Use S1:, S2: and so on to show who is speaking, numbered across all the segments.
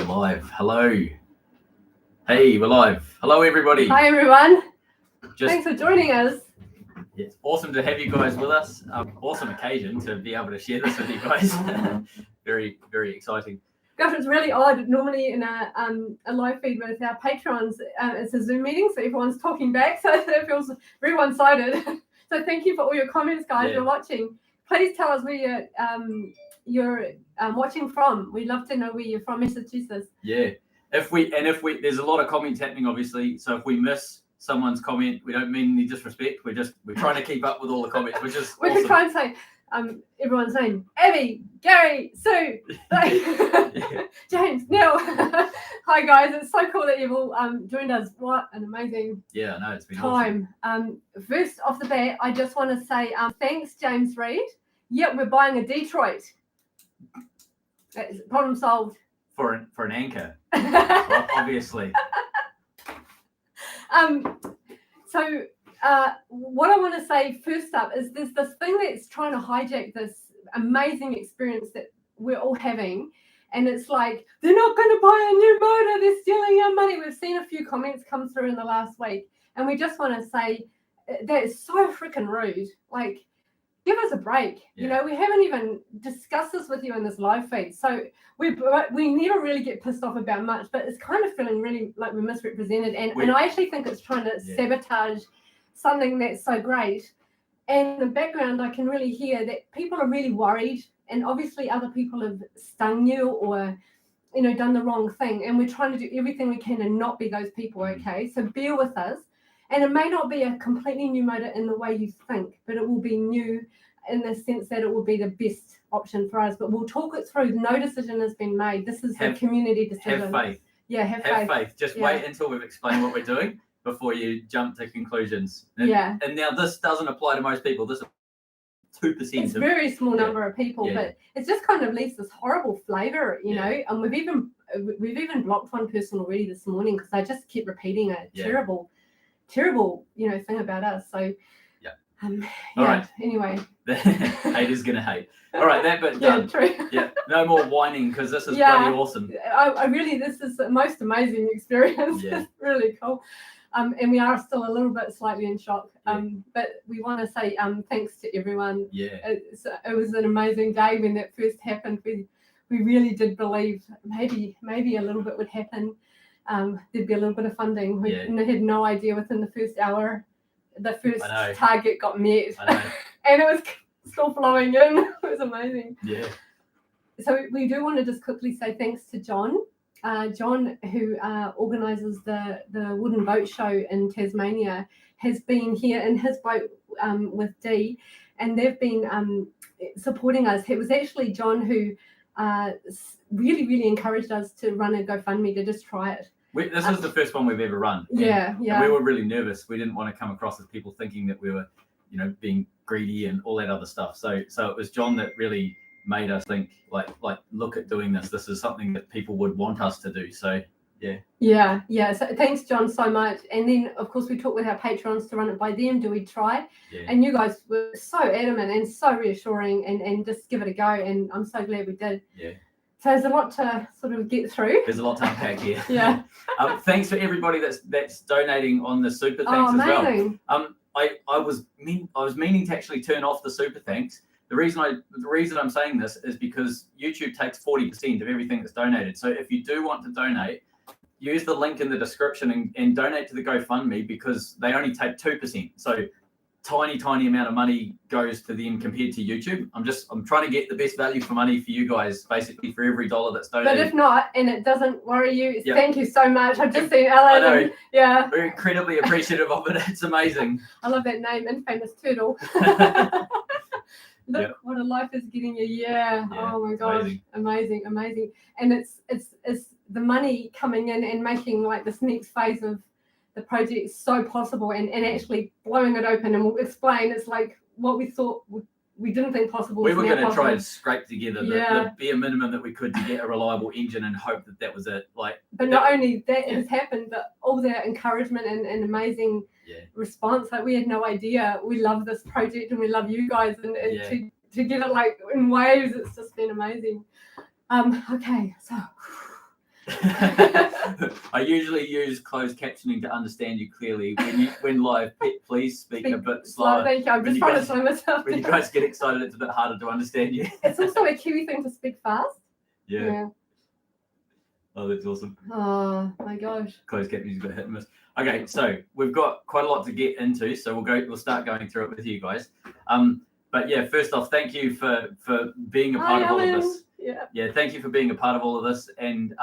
S1: live. Hello. Hey, we're live. Hello, everybody.
S2: Hi, everyone. Thanks for joining us.
S1: It's awesome to have you guys with us. Awesome occasion to be able to share this with you guys. Very, very exciting.
S2: Gosh, it's really odd. Normally in a live feed with our patrons, it's a Zoom meeting, so everyone's talking back, so it feels very one-sided. So thank you for all your comments, guys. You're watching. Please tell us where you're watching from. We'd love to know where you're from, Massachusetts.
S1: Yeah. If we there's a lot of comments happening, obviously. So if we miss someone's comment, we don't mean any disrespect. We're trying to keep up with all the comments, which is
S2: we
S1: awesome.
S2: could try and say everyone's name: Abby, Gary, Sue, James, Neil. Hi guys, it's so cool that you've all joined us. What an amazing
S1: it's been
S2: time.
S1: Awesome.
S2: First off the bat, I just want to say thanks, James Reed. Yep, we're buying a Detroit. That's problem solved.
S1: For an anchor, obviously.
S2: So what I want to say first up is there's this thing that's trying to hijack this amazing experience that we're all having, and it's like they're not going to buy a new motor, they're stealing our money. We've seen a few comments come through in the last week, and we just want to say that is so freaking rude. Like, give us a break. Yeah. You know, we haven't even discussed this with you in this live feed. So we never really get pissed off about much, but it's kind of feeling really like we're misrepresented. And I actually think it's trying to sabotage something that's so great. And in the background, I can really hear that people are really worried. And obviously other people have stung you or, you know, done the wrong thing. And we're trying to do everything we can and not be those people, okay? So bear with us. And it may not be a completely new motor in the way you think, but it will be new in the sense that it will be the best option for us. But we'll talk it through. No decision has been made. This is a community decision.
S1: Have faith.
S2: Yeah, have faith.
S1: Just wait until we've explained what we're doing before you jump to conclusions. And now this doesn't apply to most people. This is 2%.
S2: It's a very small number of people, but it just kind of leaves this horrible flavour, you know. And we've even blocked one person already this morning because they just kept repeating a terrible, you know, thing about us. So all right. Anyway,
S1: haters gonna hate. All right, that bit done.
S2: True.
S1: No more whining because this is pretty awesome.
S2: I really, this is the most amazing experience. It's really cool. And we are still a little bit slightly in shock. But we want to say thanks to everyone. It was an amazing day when that first happened. We really did believe maybe a little bit would happen. There'd be a little bit of funding. We had no idea within the first hour. The first target got met, and it was still flowing in. It was amazing. Yeah. So we do want to just quickly say thanks to John. John, who organises the wooden boat show in Tasmania, has been here in his boat with Dee, and they've been supporting us. It was actually John who really, really encouraged us to run a GoFundMe to just try it.
S1: This is the first one we've ever run. And we were really nervous. We didn't want to come across as people thinking that we were, you know, being greedy and all that other stuff. So it was John that really made us think, like look at doing this. This is something that people would want us to do. So yeah. So thanks, John, so much. And then of course we talked with our patrons to run it by them. Do we try? And you guys were so adamant and so reassuring, and just give it a go. And I'm so glad we did. So there's a lot to sort of get through. There's a lot to unpack here. Thanks for everybody that's donating on the super thanks as
S2: amazing.
S1: Well. I was meaning to actually turn off the super thanks. The reason I'm saying this is because YouTube takes 40% of everything that's donated. So if you do want to donate, use the link in the description and donate to the GoFundMe, because they only take 2%. So tiny amount of money goes to them compared to YouTube. I'm trying to get the best value for money for you guys, basically for every dollar that's donated.
S2: But if not, and it doesn't worry you, thank you so much. I've just seen Ellen.
S1: We're incredibly appreciative of it. It's amazing.
S2: I love that name, Infamous Turtle. Look what a life is getting you. Oh my gosh, amazing. And it's the money coming in and making like this next phase of the project so possible, and actually blowing it open, and we'll explain. It's like what we thought we didn't think possible.
S1: We were going to try and scrape together the bare minimum that we could to get a reliable engine and hope that was it.
S2: But not only that has happened, but all the encouragement and amazing response. Like, we had no idea. We love this project and we love you guys, and to get it like in waves, it's just been amazing. Okay, so
S1: I usually use closed captioning to understand you clearly. When live, please speak a bit slower.
S2: Thank you. I'm just trying to slow myself.
S1: When you guys get excited, it's a bit harder to understand you.
S2: It's also a Kiwi thing to speak fast.
S1: Yeah. Oh, that's awesome.
S2: Oh my gosh.
S1: Closed captioning is a bit hit and miss. Okay, so we've got quite a lot to get into, so we'll start going through it with you guys. But yeah, first off, thank you for being a part of all of this. Yeah, thank you for being a part of all of this. And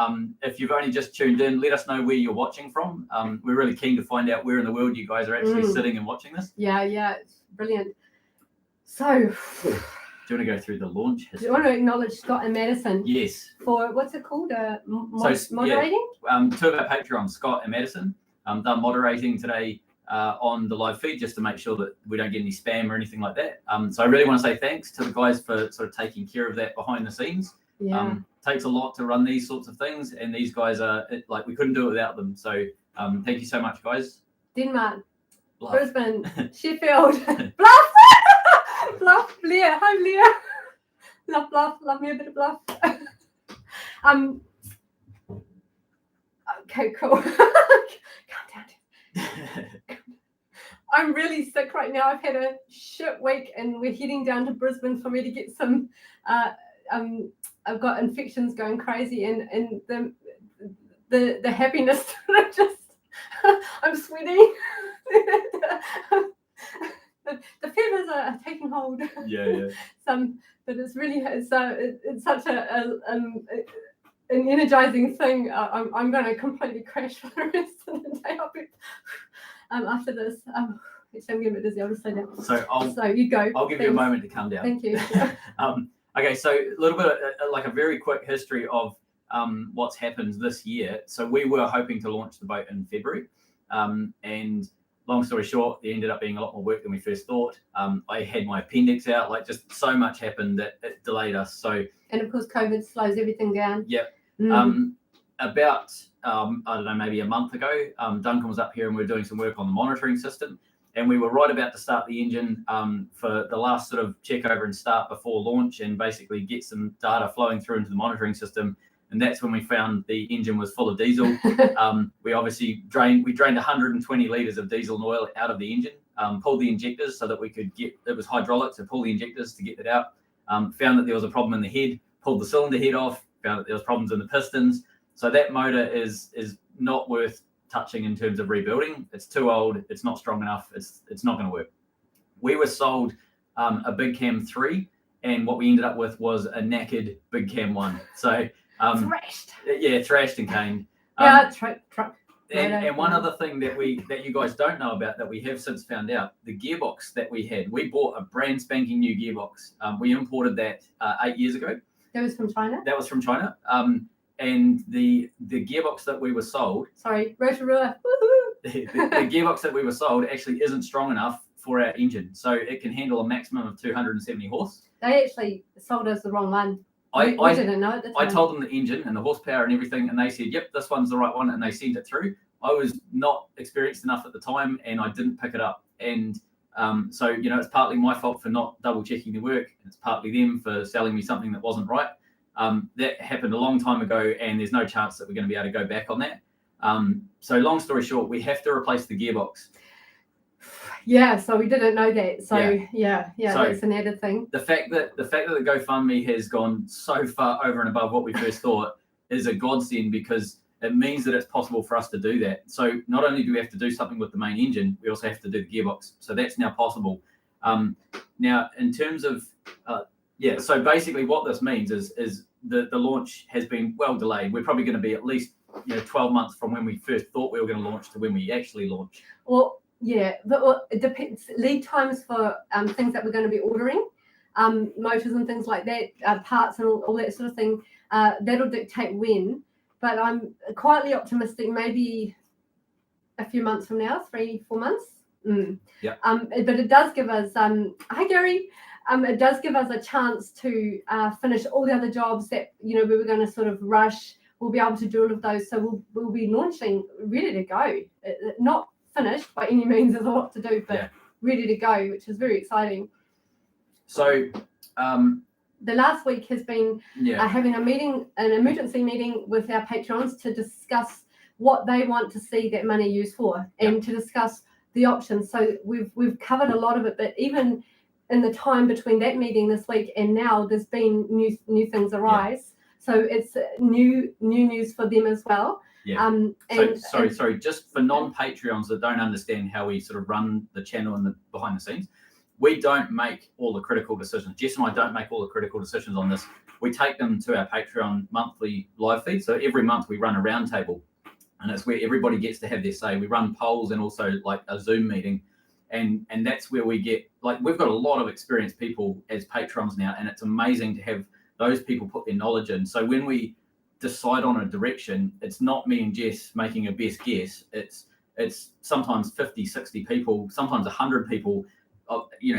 S1: if you've only just tuned in, let us know where you're watching from. We're really keen to find out where in the world you guys are actually sitting and watching this.
S2: Yeah, it's brilliant. So,
S1: do you want to go through the launch history?
S2: Do you want to acknowledge Scott and Madison?
S1: Yes.
S2: For what's it called? Moderating?
S1: Yeah, two of our Patreons, Scott and Madison. They're moderating today on the live feed just to make sure that we don't get any spam or anything like that. So I really want to say thanks to the guys for sort of taking care of that behind the scenes.
S2: Yeah.
S1: Takes a lot to run these sorts of things, and these guys are like, we couldn't do it without them. So thank you so much, guys.
S2: Denmark,
S1: Bluff.
S2: Brisbane, Sheffield, Bluff, Bluff, Blair. Hi, Blair. Love Bluff. Love me a bit of Bluff. Okay, cool. Calm down. I'm really sick right now. I've had a shit week, and we're heading down to Brisbane for me to get some. I've got infections going crazy, and the happiness. I'm sweating. The fevers are taking hold.
S1: Yeah.
S2: But it's really it's such an energizing thing. I'm going to completely crash for the rest of the day. I'll be, after this. Actually, I'm getting a bit dizzy. I'll just say that. So you go.
S1: I'll give you a moment to calm down.
S2: Thank you.
S1: Okay, so a little bit like a very quick history of what's happened this year. So we were hoping to launch the boat in February, and long story short, it ended up being a lot more work than we first thought. I had my appendix out, like just so much happened that it delayed us. So
S2: and of course, COVID slows everything down.
S1: Yep. About I don't know, maybe a month ago, Duncan was up here and we were doing some work on the monitoring system. And we were right about to start the engine for the last sort of check over and start before launch and basically get some data flowing through into the monitoring system. And that's when we found the engine was full of diesel. We obviously drained 120 litres of diesel and oil out of the engine, pulled the injectors so that we could it was hydraulic, so pull the injectors to get it out. Found that there was a problem in the head, pulled the cylinder head off, found that there was problems in the pistons. So that motor is not worth touching in terms of rebuilding. It's too old. It's not strong enough. It's not going to work. We were sold a Big Cam 3, and what we ended up with was a knackered Big Cam 1. So
S2: thrashed.
S1: Yeah, thrashed and caned.
S2: Truck.
S1: And one other thing that you guys don't know about that we have since found out, the gearbox that we had, we bought a brand spanking new gearbox. We imported that 8 years ago.
S2: That was from China?
S1: That was from China. And the gearbox that we were sold,
S2: Rotorua.
S1: the gearbox that we were sold actually isn't strong enough for our engine, so it can handle a maximum of 270 horse.
S2: They actually sold us the wrong one. We didn't know at the time.
S1: I told them the engine and the horsepower and everything, and they said, "Yep, this one's the right one," and they sent it through. I was not experienced enough at the time, and I didn't pick it up. And so it's partly my fault for not double checking the work, and it's partly them for selling me something that wasn't right. That happened a long time ago, and there's no chance that we're going to be able to go back on that. So long story short, we have to replace the gearbox.
S2: Yeah, so we didn't know that. So
S1: yeah, so
S2: that's an added thing.
S1: The fact that the GoFundMe has gone so far over and above what we first thought is a godsend, because it means that it's possible for us to do that. So not only do we have to do something with the main engine, we also have to do the gearbox. So that's now possible. Now, in terms of so basically what this means is the launch has been well delayed. We're probably going to be at least 12 months from when we first thought we were going to launch to when we actually launch.
S2: Well, yeah, but it depends. Lead times for things that we're going to be ordering, motors and things like that, parts and all that sort of thing, that'll dictate when. But I'm quietly optimistic, maybe a few months from now, 3-4 months.
S1: Yeah.
S2: But it does give us, hi Gary, it does give us a chance to finish all the other jobs that we were going to sort of rush. We'll be able to do all of those, so we'll be launching ready to go. Not finished by any means, there's a lot to do, but ready to go, which is very exciting.
S1: So
S2: the last week has been having an emergency meeting with our patrons to discuss what they want to see that money used for, and to discuss the options. So we've covered a lot of it, but even in the time between that meeting this week and now, there's been new things arise. So it's new news for them as well.
S1: Sorry, just for non-Patreons that don't understand how we sort of run the channel and the behind the scenes, we don't make all the critical decisions. Jess and I don't make all the critical decisions on this. We take them to our Patreon monthly live feed. So every month we run a roundtable, and it's where everybody gets to have their say. We run polls and also like a Zoom meeting, and that's where we get, like, we've got a lot of experienced people as patrons now, and it's amazing to have those people put their knowledge in. So when we decide on a direction, it's not me and Jess making a best guess. It's sometimes 50, 60 people, sometimes 100 people,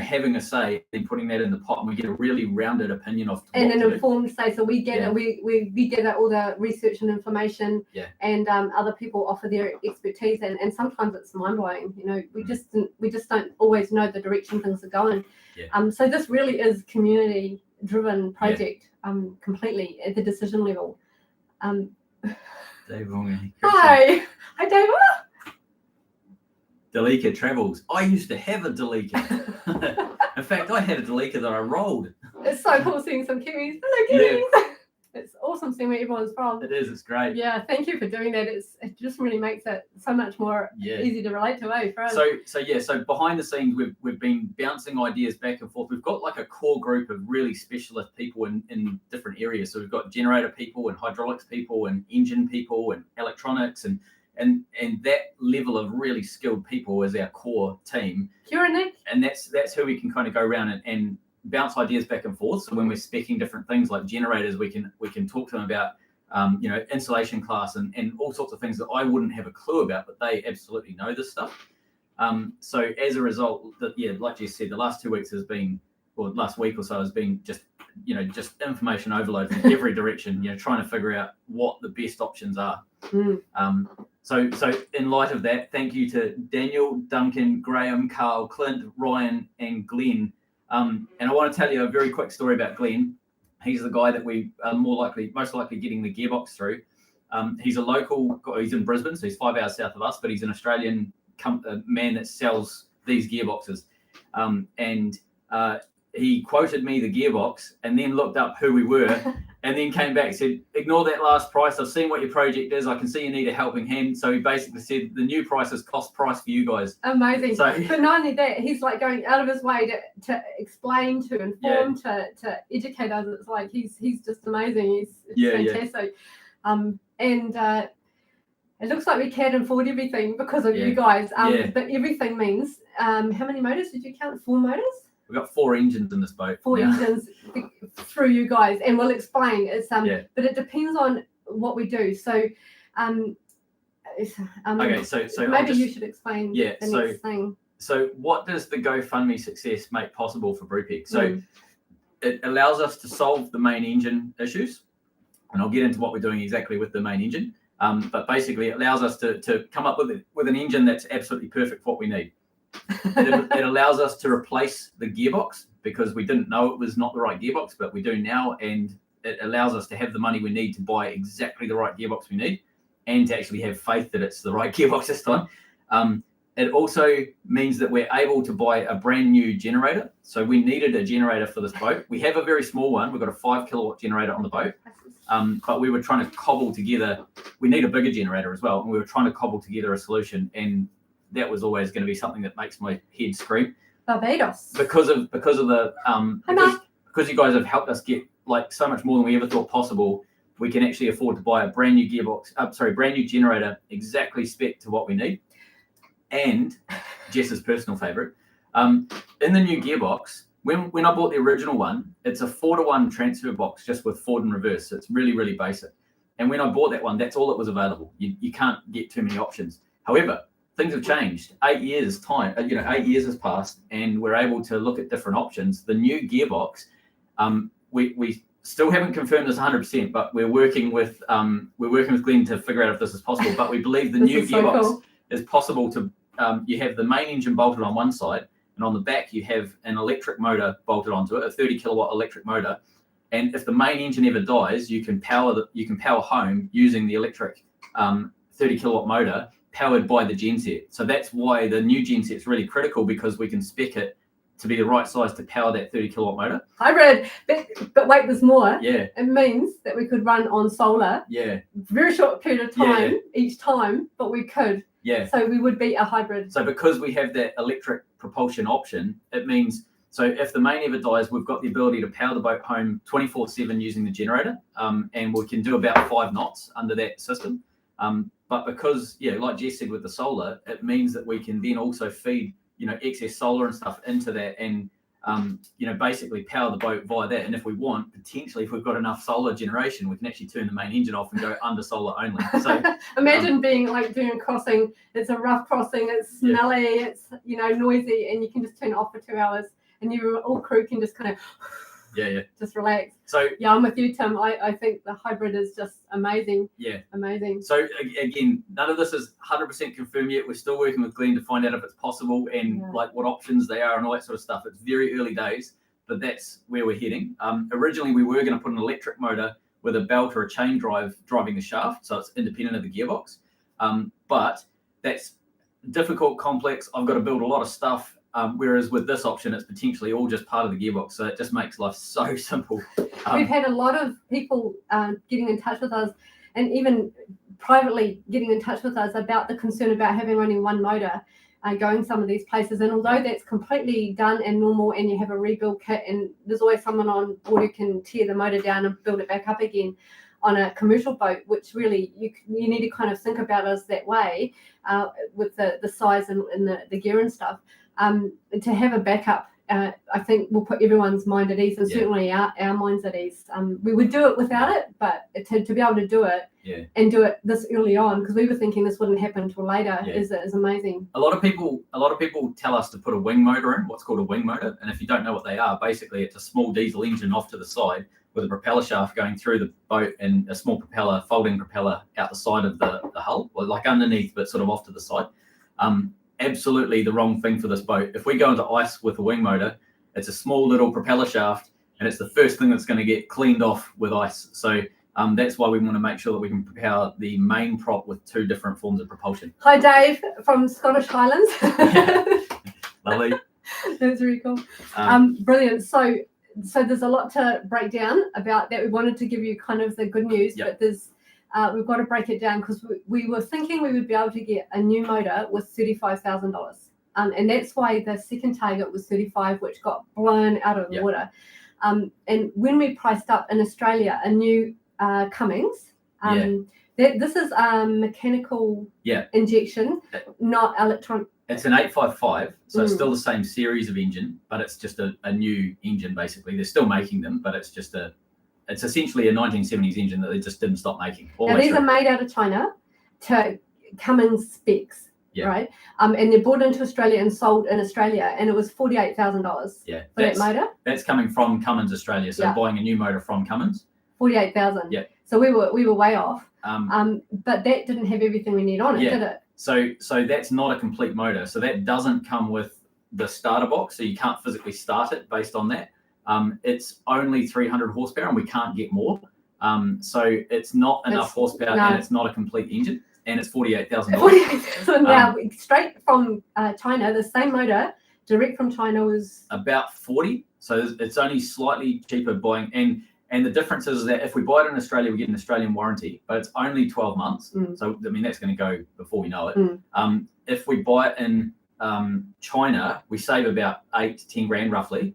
S1: having a say and putting that in the pot, and we get a really rounded opinion of
S2: and an informed say. So we get it. We gather all the research and information, and other people offer their expertise, and sometimes it's mind blowing. We just don't always know the direction things are going. So this really is community driven project, completely at the decision level.
S1: Dave Wong.
S2: Hi, Dave.
S1: Delika travels. I used to have a Delika. In fact, I had a Delika that I rolled.
S2: It's so cool seeing some Kiwis. Hello, Kiwis. It's awesome seeing where everyone's from.
S1: It is. It's great.
S2: Yeah, thank you for doing that. It just really makes it so much more easy to relate to, for us.
S1: So behind the scenes, we've been bouncing ideas back and forth. We've got like a core group of really specialist people in different areas. So we've got generator people and hydraulics people and engine people and electronics and that level of really skilled people is our core team.
S2: Kia ora, Nick.
S1: And that's who we can kind of go around and bounce ideas back and forth. So when we're speccing different things like generators, we can talk to them about insulation class and all sorts of things that I wouldn't have a clue about, but they absolutely know this stuff. So as a result, like you said, the last 2 weeks last week or so has been just information overload from every direction, trying to figure out what the best options are. So in light of that, thank you to Daniel, Duncan, Graham, Carl, Clint, Ryan, and Glenn. And I want to tell you a very quick story about Glenn. He's the guy that we are most likely getting the gearbox through. He's a local, he's in Brisbane, so he's 5 hours south of us, but he's an Australian man that sells these gearboxes. And he quoted me the gearbox and then looked up who we were and then came back and said, ignore that last price. I've seen what your project is. I can see you need a helping hand. So he basically said the new price is cost price for you guys.
S2: Amazing. But not only that, he's like going out of his way to explain, to inform, to educate us. It's like he's just amazing. He's fantastic. And it looks like we can afford everything because of you guys. But everything means, how many motors did you count? 4 motors?
S1: We've got 4 engines in this boat.
S2: 4 engines through you guys, and we'll explain. It's but it depends on what we do. So,
S1: okay. So
S2: maybe you should explain. The next thing.
S1: So, what does the GoFundMe success make possible for Brupeg? So, it allows us to solve the main engine issues, and I'll get into what we're doing exactly with the main engine. But basically, it allows us to come up with an engine that's absolutely perfect for what we need. It allows us to replace the gearbox because we didn't know it was not the right gearbox, but we do now, and it allows us to have the money we need to buy exactly the right gearbox we need and to actually have faith that it's the right gearbox this time. It also means that we're able to buy a brand new generator. So we needed a generator for this boat. We have a very small one. We've got a 5 kilowatt generator on the boat, but we were trying to cobble together. We need a bigger generator as well, and we were trying to cobble together a solution, and that was always going to be something that makes my head scream.
S2: Barbados.
S1: Because of the because you guys have helped us get like so much more than we ever thought possible. We can actually afford to buy a brand new brand new generator, exactly spec to what we need. And Jess's personal favorite, in the new gearbox, when I bought the original one, it's a 4-to-1 transfer box just with forward and reverse. So it's really, really basic. And when I bought that one, that's all that was available. You can't get too many options. However, things have changed. 8 years time, 8 years has passed, and we're able to look at different options. The new gearbox, we still haven't confirmed this 100%, but we're working with Glenn to figure out if this is possible. But we believe the new gearbox is possible to. You have the main engine bolted on one side, and on the back you have an electric motor bolted onto it, a 30 kilowatt electric motor. And if the main engine ever dies, you can power home using the electric 30 kilowatt motor powered by the genset. So that's why the new genset is really critical, because we can spec it to be the right size to power that 30 kilowatt motor.
S2: Hybrid, but wait, there's more.
S1: Yeah.
S2: It means that we could run on solar.
S1: Yeah.
S2: Very short period of time each time, but we could.
S1: Yeah.
S2: So we would be a hybrid.
S1: So because we have that electric propulsion option, it means, so if the main ever dies, we've got the ability to power the boat home 24/7 using the generator, and we can do about 5 knots under that system. But because, like Jess said with the solar, it means that we can then also feed, excess solar and stuff into that, and basically power the boat via that. And if we want, potentially, if we've got enough solar generation, we can actually turn the main engine off and go under solar only. So
S2: imagine being like doing a crossing. It's a rough crossing. It's smelly. It's noisy, and you can just turn it off for 2 hours, and you all crew can just kind of just relax.
S1: So
S2: I'm with you, Tim. I think the hybrid is just amazing.
S1: Yeah,
S2: amazing.
S1: So again, none of this is 100% confirmed yet. We're still working with Glenn to find out if it's possible and like what options they are and all that sort of stuff. It's very early days, but that's where we're heading. Originally, we were going to put an electric motor with a belt or a chain drive driving the shaft, so it's independent of the gearbox. But that's difficult, complex. I've got to build a lot of stuff. Whereas with this option, it's potentially all just part of the gearbox. So it just makes life so simple.
S2: We've had a lot of people getting in touch with us, and even privately getting in touch with us about the concern about having only one motor going some of these places. And although that's completely done and normal, and you have a rebuild kit, and there's always someone on board who can tear the motor down and build it back up again on a commercial boat, which really you need to kind of think about us that way with the size and the gear and stuff. To have a backup, I think will put everyone's mind at ease, and certainly our minds at ease. We would do it without it, but to be able to do it and do it this early on, because we were thinking this wouldn't happen until later, is amazing.
S1: A lot of people tell us to put a wing motor in, what's called a wing motor, and if you don't know what they are, basically it's a small diesel engine off to the side with a propeller shaft going through the boat and a small propeller, folding propeller out the side of the hull, or like underneath, but sort of off to the side. Absolutely the wrong thing for this boat. If we go into ice with a wing motor, it's a small little propeller shaft, and it's the first thing that's going to get cleaned off with ice. So that's why we want to make sure that we can power the main prop with 2 different forms of propulsion.
S2: Hi, Dave from Scottish Highlands.
S1: Lovely.
S2: That's really cool. Brilliant. So there's a lot to break down about that. We wanted to give you kind of the good news, but there's we've got to break it down, because we were thinking we would be able to get a new motor with $35,000. And that's why the second target was 35, which got blown out of the water. And when we priced up in Australia a new Cummins, this is mechanical injection, not electronic.
S1: It's an 855, so it's still the same series of engine, but it's just a new engine, basically. They're still making them, but it's just it's essentially a 1970s engine that they just didn't stop making.
S2: Now, these are made out of China to Cummins specs, right? And they're brought into Australia and sold in Australia, and it was $48,000 for that motor. That's
S1: coming from Cummins Australia, so buying a new motor from Cummins.
S2: $48,000. Yeah. So we were way off. But that didn't have everything we need on it, did it?
S1: So that's not a complete motor. So that doesn't come with the starter box, so you can't physically start it based on that. It's only 300 horsepower, and we can't get more. So it's not enough horsepower, and it's not a complete engine, and it's $48,000.
S2: $48,000 now, straight from China. The same motor, direct from China, was
S1: about 40. So it's only slightly cheaper buying, and the difference is that if we buy it in Australia, we get an Australian warranty, but it's only 12 months. So I mean, that's going to go before we know it. If we buy it in China, we save about 8 to 10 grand roughly.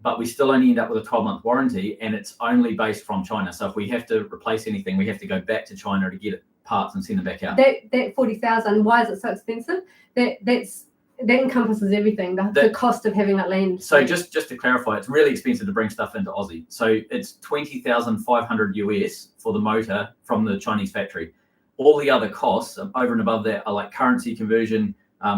S1: But we still only end up with a 12-month warranty, and it's only based from China. So if we have to replace anything, we have to go back to China to get it parts and send them back out.
S2: That 40,000, why is it so expensive? That encompasses everything, the cost of having that land.
S1: So just to clarify, it's really expensive to bring stuff into Aussie. So it's $20,500 US for the motor from the Chinese factory. All the other costs over and above that are like currency conversion,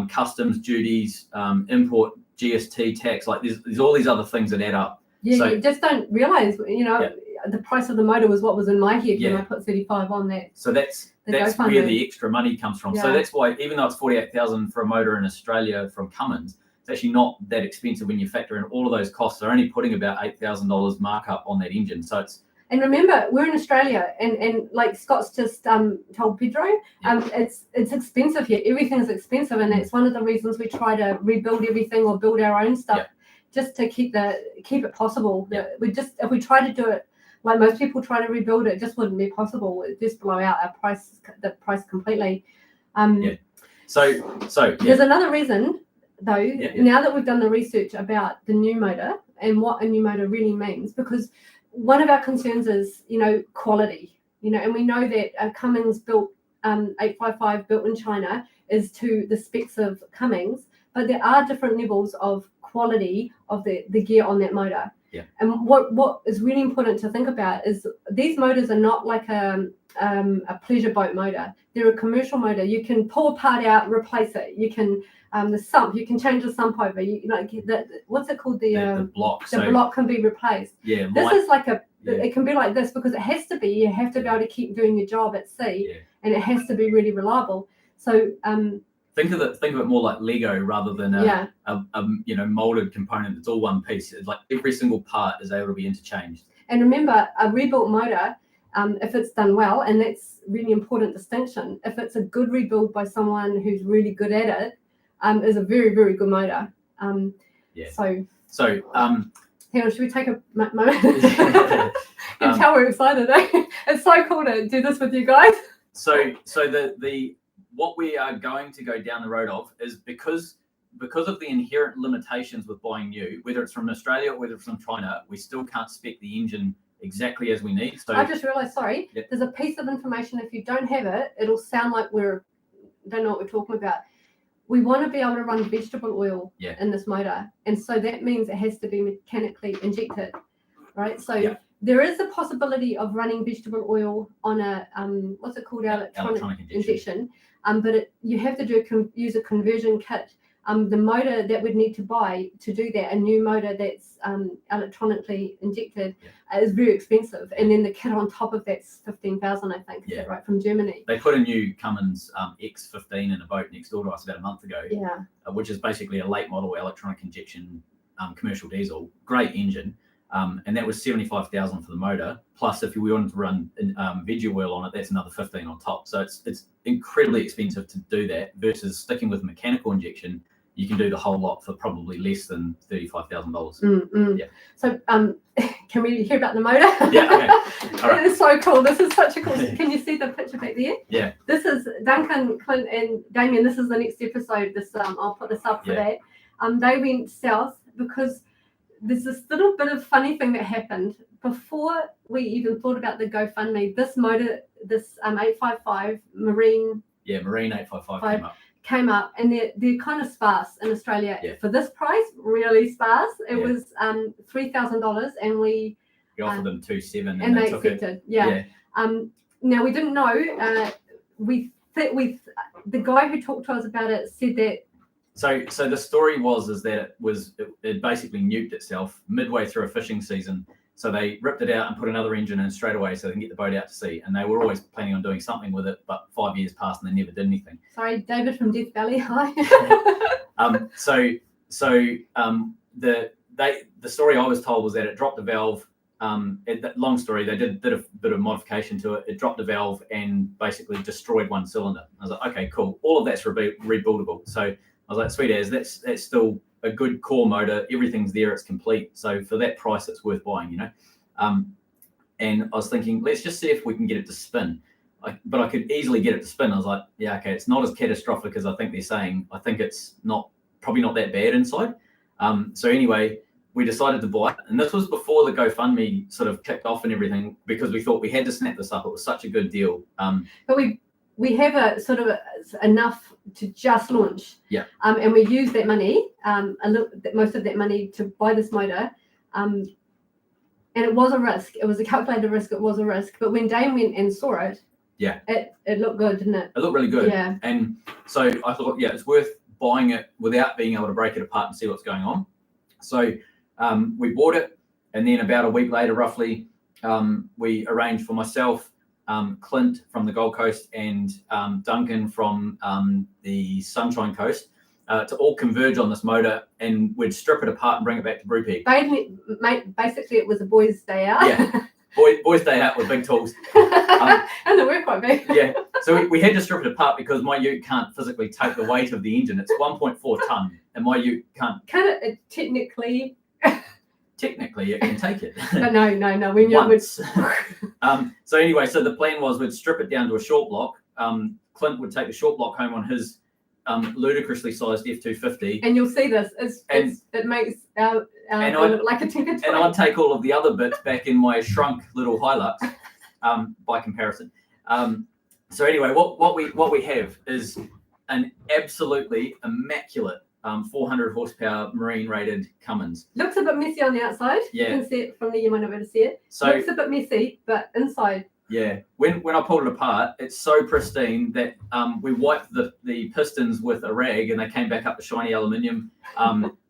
S1: customs duties, import, GST, tax. Like there's all these other things that add up.
S2: Yeah, so, you just don't realise, the price of the motor was what was in my head when I put 35 on that.
S1: So that's where the extra money comes from. So that's why, even though it's $48,000 for a motor in Australia from Cummins, it's actually not that expensive when you factor in all of those costs. They're only putting about $8,000 markup on that engine. So it's.
S2: And remember, we're in Australia, and like Scott's just told Pedro, it's expensive here. Everything is expensive, and that's one of the reasons we try to rebuild everything or build our own stuff, just to keep it possible. If we try to do it like most people try to rebuild it, just wouldn't be possible. It just blow out the price completely.
S1: So
S2: there's another reason though. Now that we've done the research about the new motor and what a new motor really means, because one of our concerns is, quality, and we know that Cummins built 855 built in China is to the specs of Cummins, but there are different levels of quality of the gear on that motor.
S1: Yeah.
S2: And what is really important to think about is these motors are not like a pleasure boat motor. They're a commercial motor. You can pull a part out, replace it. You can the sump. You can change the sump over. What's it called? The
S1: block.
S2: The block can be replaced.
S1: Yeah.
S2: This is like it can be like this because it has to be. You have to be able to keep doing your job at sea, and it has to be really reliable. So
S1: think of it more like Lego rather than a molded component that's all one piece. It's like every single part is able to be interchanged.
S2: And remember, a rebuilt motor, if it's done well, and that's really important distinction, if it's a good rebuild by someone who's really good at it, is a very, very good motor. So hang on, should we take a moment? You can tell we're excited, eh? It's so cool to do this with you guys.
S1: So the what we are going to go down the road of is because of the inherent limitations with buying new, whether it's from Australia or whether it's from China, we still can't spec the engine exactly as we need. So
S2: I just realised, there's a piece of information, if you don't have it, it'll sound like don't know what we're talking about. We want to be able to run vegetable oil in this motor, and so that means it has to be mechanically injected, right? So there is a possibility of running vegetable oil on a what's it called, electronic injection, but you have to use a conversion kit. The motor that we'd need to buy to do that, a new motor that's electronically injected, is very expensive. And then the kit on top of that's 15,000, I think. Is that right, from Germany?
S1: They put a new Cummins X15 in a boat next door to us about a month ago. Which is basically a late model electronic injection commercial diesel. Great engine. And that was 75,000 for the motor. Plus, if we wanted to run veggie oil on it, that's another 15 on top. So it's incredibly expensive to do that. Versus sticking with mechanical injection, you can do the whole lot for probably less than $35,000.
S2: So can we hear about the motor?
S1: Okay. All right.
S2: It's so cool. This is such a cool. Can you see the picture back there?
S1: Yeah.
S2: This is Duncan, Clint, and Damien. This is the next episode. I'll put this up for that. They went south because there's this little bit of funny thing that happened before we even thought about the GoFundMe. This motor, this 855 Marine
S1: 855
S2: came up, and they're kind of sparse in Australia for this price. Really sparse. It was $3,000, and we
S1: offered them $2,700,
S2: and they took accepted. Now we didn't know. The guy who talked to us about it said that.
S1: So the story is that it basically nuked itself midway through a fishing season. So they ripped it out and put another engine in straight away so they can get the boat out to sea. And they were always planning on doing something with it, but 5 years passed and they never did anything.
S2: Sorry, David from Death Valley. Hi.
S1: The story I was told was that it dropped the valve. Long story, they did a bit of modification to it. It dropped the valve and basically destroyed one cylinder. I was like, okay, cool. All of that's rebuildable. So I was like, sweet as, that's still a good core motor. Everything's there. It's complete. So for that price, it's worth buying, And I was thinking, let's just see if we can get it to spin. But I could easily get it to spin. I was like, yeah, okay, it's not as catastrophic as I think they're saying. I think it's probably not that bad inside. So anyway, we decided to buy it. And this was before the GoFundMe sort of kicked off and everything, because we thought we had to snap this up. It was such a good deal.
S2: But we have a sort of enough to just launch.
S1: Yeah.
S2: And we use that money, most of that money to buy this motor. And it was a risk. It was a calculated risk. It was a risk. But when Dame went and saw it, it looked good, didn't it?
S1: It looked really good.
S2: Yeah.
S1: And so I thought, it's worth buying it without being able to break it apart and see what's going on. So we bought it. And then about a week later, roughly, we arranged for myself, Clint from the Gold Coast, and Duncan from the Sunshine Coast to all converge on this motor, and we'd strip it apart and bring it back to Brupeg.
S2: Basically, it was a boys' day out.
S1: Yeah, boys' day out with big tools.
S2: And they were quite big.
S1: Yeah, so we had to strip it apart because my ute can't physically take the weight of the engine. It's 1.4 ton, and my ute can't.
S2: Can it technically?
S1: Technically, it can take it.
S2: But no. We knew
S1: once. So anyway, so the plan was we'd strip it down to a short block. Clint would take the short block home on his ludicrously sized F250.
S2: And you'll see this. It makes our look like a Tinker Toy.
S1: And I'd take all of the other bits back in my shrunk little Hilux, by comparison. So anyway, what we have is an absolutely immaculate 400 horsepower marine rated Cummins.
S2: Looks a bit messy on the outside.
S1: Yeah.
S2: You can see it from there. You might not be able to see it.
S1: So
S2: looks a bit messy, but inside.
S1: Yeah. When I pulled it apart, it's so pristine that we wiped the pistons with a rag and they came back up to shiny aluminium.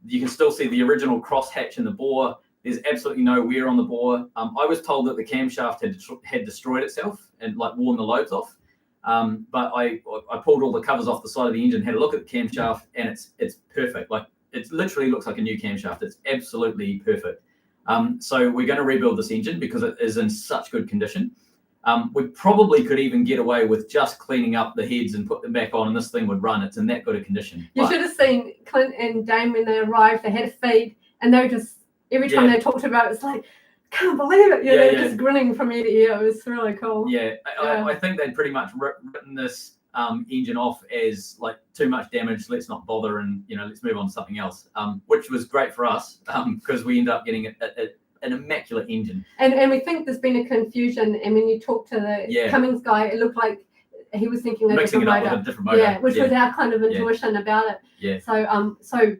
S1: You can still see the original cross hatch in the bore. There's absolutely no wear on the bore. I was told that the camshaft had destroyed itself and like worn the lobes off. But I pulled all the covers off the side of the engine, had a look at the camshaft, and it's perfect. Like it literally looks like a new camshaft. It's absolutely perfect. So we're going to rebuild this engine because it is in such good condition. We probably could even get away with just cleaning up the heads and put them back on, and this thing would run. It's in that good a condition.
S2: You should have seen Clint and Dame when they arrived. They had a feed, and they were just every time they talked about it, it's like, can't believe it. They're just grinning from ear to ear. It was really cool.
S1: Yeah, I think they'd pretty much written this engine off as like too much damage. Let's not bother, and let's move on to something else. Which was great for us because we ended up getting an immaculate engine.
S2: And we think there's been a confusion. And when you talk to the Cummins guy, it looked like he was thinking of
S1: mixing it up with a different motor.
S2: Yeah, which was our kind of intuition about it.
S1: Yeah.
S2: So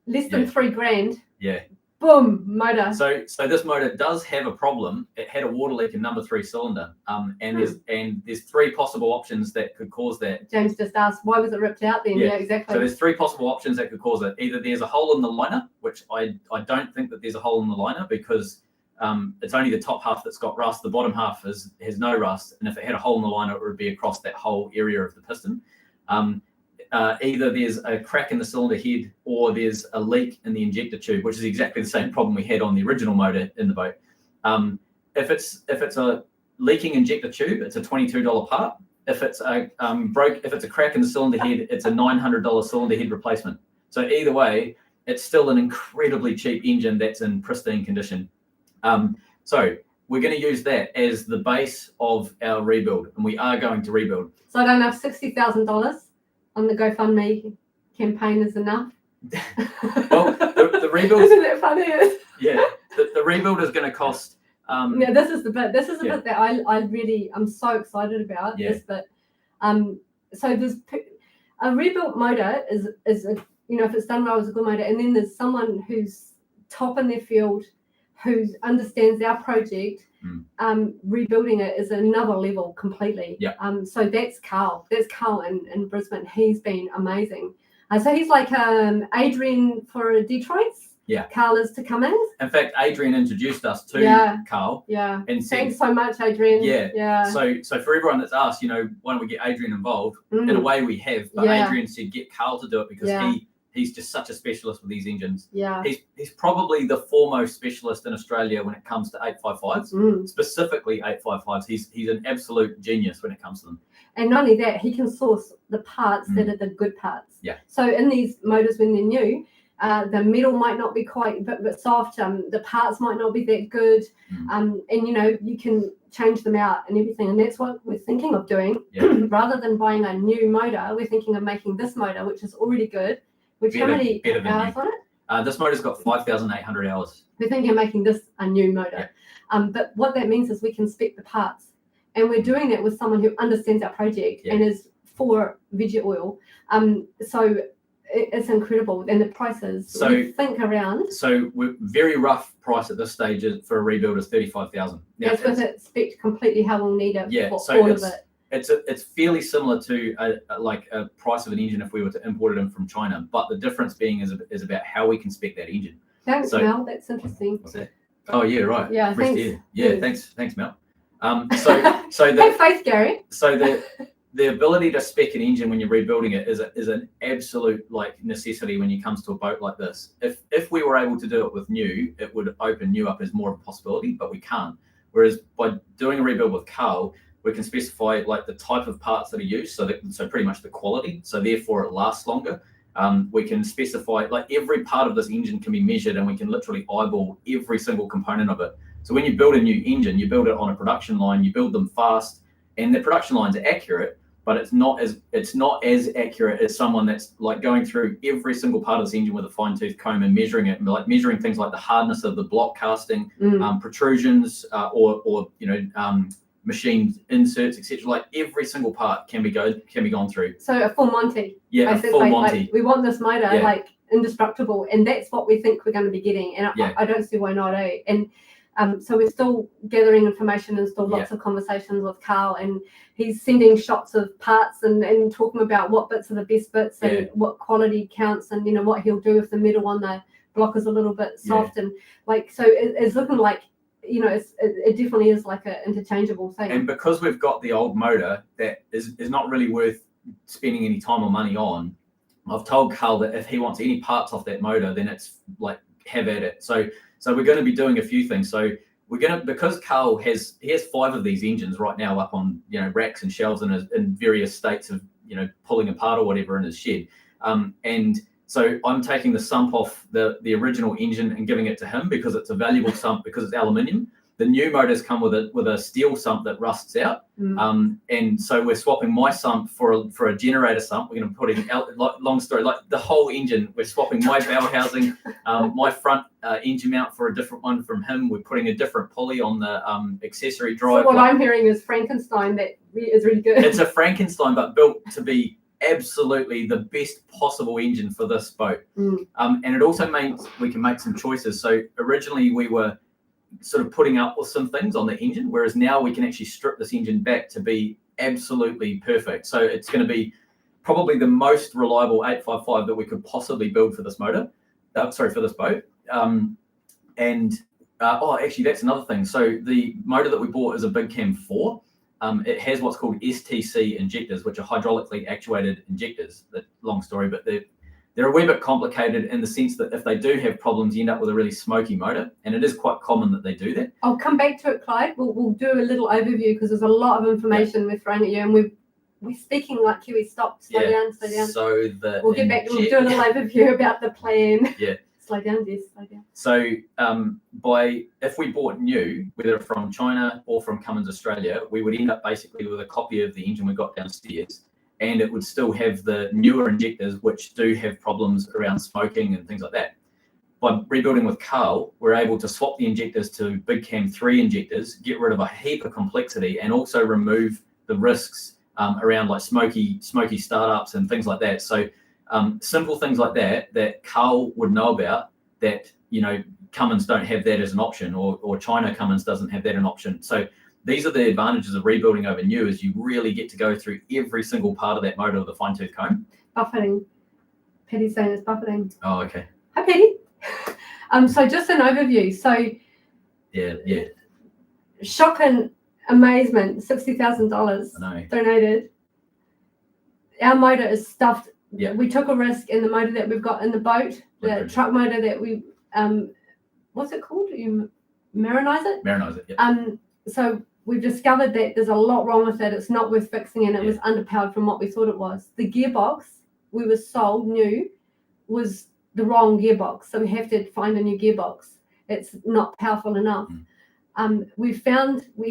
S2: less than $3,000.
S1: Yeah.
S2: Boom, motor.
S1: So this motor does have a problem. It had a water leak in number 3 cylinder. And there's 3 possible options that could cause that.
S2: James just asked, why was it ripped out then? Yeah, exactly.
S1: So there's 3 possible options that could cause it. Either there's a hole in the liner, which I don't think that there's a hole in the liner because it's only the top half that's got rust. The bottom half has no rust. And if it had a hole in the liner, it would be across that whole area of the piston. Either there's a crack in the cylinder head or there's a leak in the injector tube, which is exactly the same problem we had on the original motor in the boat. If it's a leaking injector tube, it's a $22 part. If it's a crack in the cylinder head, it's a $900 cylinder head replacement. So either way, it's still an incredibly cheap engine that's in pristine condition. So we're going to use that as the base of our rebuild, and we are going to rebuild.
S2: So I don't know if $60,000 on the Gofundme campaign is enough.
S1: Well, the rebuild
S2: isn't it funny?
S1: Yeah, the rebuild is going to cost.
S2: Yeah, this is the bit. This is the bit that I'm so excited about.
S1: Yeah.
S2: This bit. So there's a rebuilt motor is a, if it's done well, is a good motor, and then there's someone who's top in their field, who understands our project. Rebuilding it is another level completely.
S1: Yeah.
S2: So that's Carl. That's Carl in Brisbane. He's been amazing. So he's like Adrian for Detroit's.
S1: Yeah.
S2: Carl is to Cummins.
S1: In fact, Adrian introduced us to Carl.
S2: Yeah.
S1: And said,
S2: thanks so much, Adrian.
S1: Yeah.
S2: Yeah.
S1: So for everyone that's asked, why don't we get Adrian involved? In a way we have, but Adrian said get Carl to do it because he's just such a specialist with these engines.
S2: Yeah.
S1: He's probably the foremost specialist in Australia when it comes to 855s, specifically 855s. He's an absolute genius when it comes to them.
S2: And not only that, he can source the parts that are the good parts.
S1: Yeah.
S2: So in these motors, when they're new, the metal might not be quite but soft. The parts might not be that good. And you can change them out and everything. And that's what we're thinking of doing. Yeah. Rather than buying a new motor, we're thinking of making this motor, which is already good. How many hours on it?
S1: This motor's got 5,800 hours.
S2: We're thinking of making this a new motor. Yeah. But what that means is we can spec the parts. And we're doing that with someone who understands our project and is for veggie oil. So it's incredible. And the prices, we think around.
S1: So we're very rough price at this stage for a rebuild is 35,000.
S2: That's with it spec completely how we'll need it for
S1: so
S2: all of it.
S1: It's fairly similar to a price of an engine if we were to import it in from China, but the difference being is about how we can spec that engine.
S2: Thanks, Mel. That's interesting.
S1: What's that? Oh yeah, right.
S2: Yeah, thanks.
S1: Yeah, thanks, Mel. So
S2: have faith, Gary.
S1: So the ability to spec an engine when you're rebuilding it is an absolute like necessity when it comes to a boat like this. If we were able to do it with new, it would open new up as more of a possibility, but we can't. Whereas by doing a rebuild with Carl, we can specify like the type of parts that are used, so pretty much the quality, so therefore it lasts longer. We can specify like every part of this engine can be measured, and we can literally eyeball every single component of it. So when you build a new engine, you build it on a production line, you build them fast, and the production lines are accurate, but it's not as accurate as someone that's like going through every single part of this engine with a fine-tooth comb and measuring it, and like measuring things like the hardness of the block casting, protrusions, or machined inserts, etc. Like every single part can be gone through.
S2: So a full Monty.
S1: Yeah, a full Monty.
S2: Like, we want this motor like indestructible, and that's what we think we're going to be getting. And I don't see why not, eh? And so we're still gathering information and still lots of conversations with Carl, and he's sending shots of parts and talking about what bits are the best bits and what quality counts, and what he'll do if the metal on the block is a little bit soft, and like, so it's looking like it definitely is like an interchangeable thing.
S1: And because we've got the old motor that is not really worth spending any time or money on, I've told Carl that if he wants any parts off that motor, then it's like have at it. So we're going to be doing a few things. So we're going to, because Carl has 5 of these engines right now up on racks and shelves in various states of pulling apart or whatever in his shed, and so I'm taking the sump off the original engine and giving it to him because it's a valuable sump because it's aluminium. The new motors come with a steel sump that rusts out, and so we're swapping my sump for a generator sump. We're going to put in, long story, like the whole engine. We're swapping my bow housing, my front engine mount for a different one from him. We're putting a different pulley on the accessory drive.
S2: So what I'm hearing is Frankenstein that is really good.
S1: It's a Frankenstein, but built to be absolutely the best possible engine for this boat. And it also means we can make some choices. So originally we were sort of putting up with some things on the engine, whereas now we can actually strip this engine back to be absolutely perfect. So it's going to be probably the most reliable 855 that we could possibly build for this motor. For this boat. Actually, that's another thing. So the motor that we bought is a Big Cam 4. It has what's called STC injectors, which are hydraulically actuated injectors. Long story, but they're a wee bit complicated in the sense that if they do have problems, you end up with a really smoky motor, and it is quite common that they do that.
S2: I'll come back to it, Clyde. We'll do a little overview because there's a lot of information we're throwing at you, and we're speaking like Kiwi. Stop, slow down.
S1: So
S2: we'll get back. We'll do a little overview about the plan.
S1: Yeah.
S2: Slow down, Jess. Slow down.
S1: So if we bought new, whether from China or from Cummins Australia, we would end up basically with a copy of the engine we got downstairs, and it would still have the newer injectors, which do have problems around smoking and things like that. By rebuilding with Carl, we're able to swap the injectors to Big Cam 3 injectors, get rid of a heap of complexity, and also remove the risks around like smoky startups and things like that. So simple things like that Carl would know about, that Cummins don't have that as an option, or China Cummins doesn't have that as an option. So these are the advantages of rebuilding over new, is you really get to go through every single part of that motor with a fine-tooth comb.
S2: Buffeting. Patty's saying it's buffeting.
S1: Oh, okay.
S2: Hi, Patty. So just an overview. So
S1: yeah.
S2: Shock and amazement, $60,000 donated. Our motor is stuffed.
S1: Yeah.
S2: We took a risk in the motor that we've got in the boat, the truck motor that we, what's it called? You marinize it?
S1: Marinize it, yeah.
S2: So we've discovered that there's a lot wrong with it. It's not worth fixing, and it was underpowered from what we thought it was. The gearbox we were sold new was the wrong gearbox, so we have to find a new gearbox. It's not powerful enough. We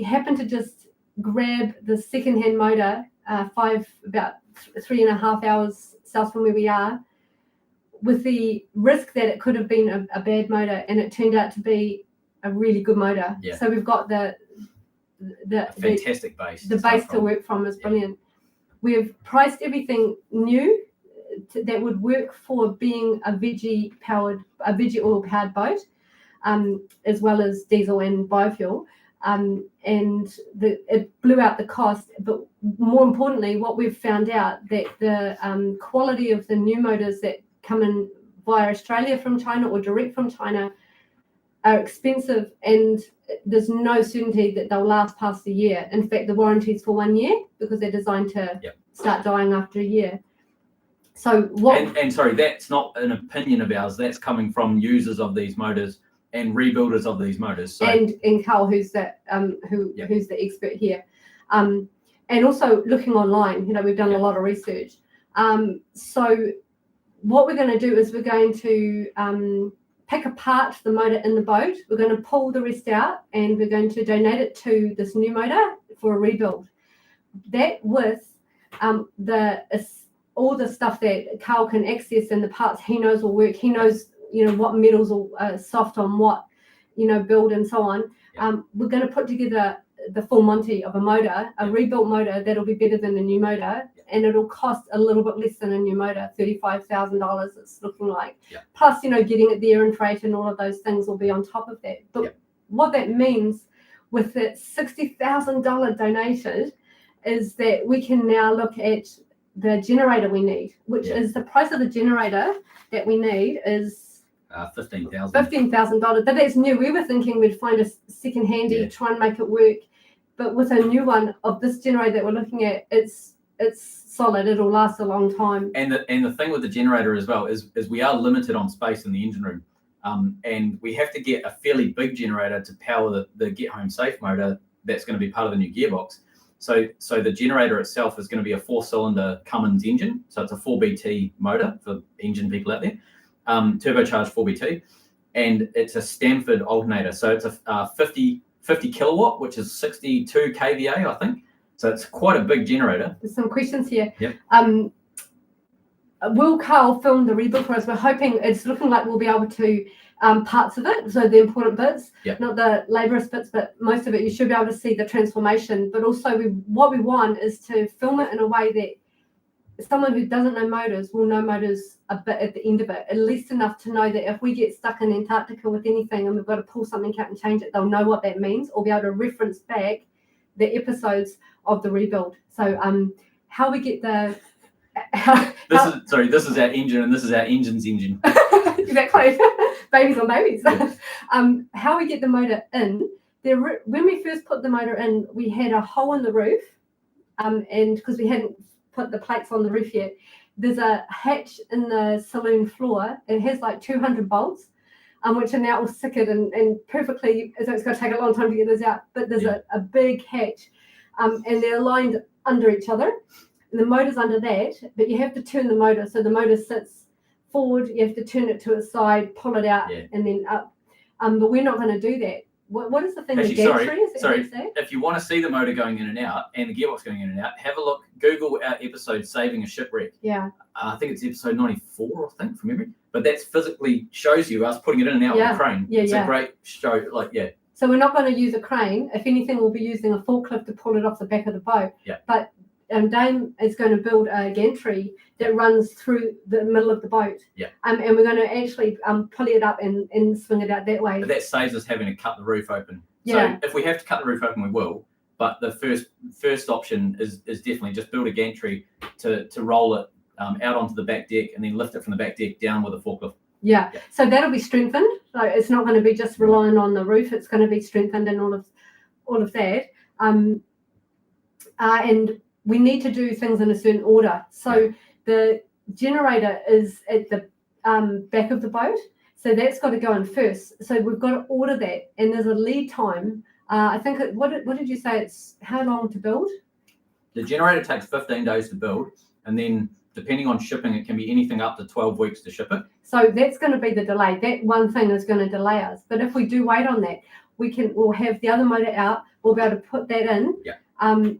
S2: happened to just grab the second-hand motor, about 3.5 hours south from where we are, with the risk that it could have been a bad motor, and it turned out to be a really good motor.
S1: Yeah.
S2: So we've got the
S1: fantastic base.
S2: The base to work from is brilliant. We've priced everything new that would work for being a veggie oil powered boat, as well as diesel and biofuel. And it blew out the cost, but more importantly, what we've found out that the quality of the new motors that come in via Australia from China or direct from China are expensive, and there's no certainty that they'll last past a year. In fact, the warranty's for 1 year because they're designed to start dying after a year. So what?
S1: And sorry, that's not an opinion of ours. That's coming from users of these motors and rebuilders of these motors. So,
S2: and Carl, who's that who's the expert here, and also looking online. We've done a lot of research. So what we're going to do is we're going to pick apart the motor in the boat. We're going to pull the rest out, and we're going to donate it to this new motor for a rebuild. That with all the stuff that Carl can access and the parts he knows will work. He knows, what metals are soft on what, build and so on. We're going to put together the full Monty of a motor, a rebuilt motor that'll be better than a new motor, and it'll cost a little bit less than a new motor, $35,000 it's looking like. Plus, getting it there and freight and all of those things will be on top of that. But what that means with that $60,000 donated is that we can now look at the generator we need, which is the price of the generator that we need is $15,000. But that's new. We were thinking we'd find a second handy, try and make it work. But with a new one of this generator that we're looking at, it's solid. It'll last a long time.
S1: And the thing with the generator as well is we are limited on space in the engine room, and we have to get a fairly big generator to power the Get Home Safe motor that's going to be part of the new gearbox. So the generator itself is going to be a 4-cylinder Cummins engine. So it's a 4BT motor for engine people out there, turbocharged 4BT, and it's a Stanford alternator. So it's a 50 kilowatt, which is 62 kVA, I think. So it's quite a big generator.
S2: There's some questions here.
S1: Yep.
S2: Will Carl film the rebuild for us? We're hoping, it's looking like we'll be able to parts of it, so the important bits, not the laborious bits, but most of it you should be able to see the transformation. But also what we want is to film it in a way that someone who doesn't know motors will know motors a bit at the end of it, at least enough to know that if we get stuck in Antarctica with anything and we've got to pull something out and change it, they'll know what that means, or be able to reference back the episodes of the rebuild. So how we get the
S1: this is our engine, and this is our engine's engine.
S2: Exactly. Babies on babies. How we get the motor in. When we first put the motor in, we had a hole in the roof, and because we hadn't put the plates on the roof yet, there's a hatch in the saloon floor. It has like 200 bolts, which are now all sickered and perfectly, so it's going to take a long time to get this out, but there's a big hatch, and they're aligned under each other, and the motor's under that, but you have to turn the motor, so the motor sits forward, you have to turn it to its side, pull it out, and then up. But we're not going to do that. What is the thing?
S1: Actually, sorry. If you want to see the motor going in and out and the gearbox going in and out, have a look. Google our episode "Saving a Shipwreck."
S2: Yeah.
S1: I think it's episode 94, I think, from memory. But that physically shows you us putting it in and out with a crane. It's a great show.
S2: So we're not going to use a crane. If anything, we'll be using a forklift to pull it off the back of the boat.
S1: Yeah.
S2: But Dame is going to build a gantry that runs through the middle of the boat.
S1: Yeah.
S2: And we're going to actually pulley it up and swing it out that way.
S1: But that saves us having to cut the roof open.
S2: Yeah.
S1: So if we have to cut the roof open, we will. But the first option is definitely just build a gantry to roll it out onto the back deck and then lift it from the back deck down with a forklift.
S2: Yeah. So that'll be strengthened. So it's not going to be just relying on the roof. It's going to be strengthened and all of that. And we need to do things in a certain order. So the generator is at the back of the boat. So that's got to go in first. So we've got to order that. And there's a lead time. I think, what did you say? It's how long to build?
S1: The generator takes 15 days to build. And then depending on shipping, it can be anything up to 12 weeks to ship it. So
S2: that's going to be the delay. That one thing is going to delay us. But if we do wait on that, we'll have the other motor out. We'll be able to put that in.
S1: Yeah.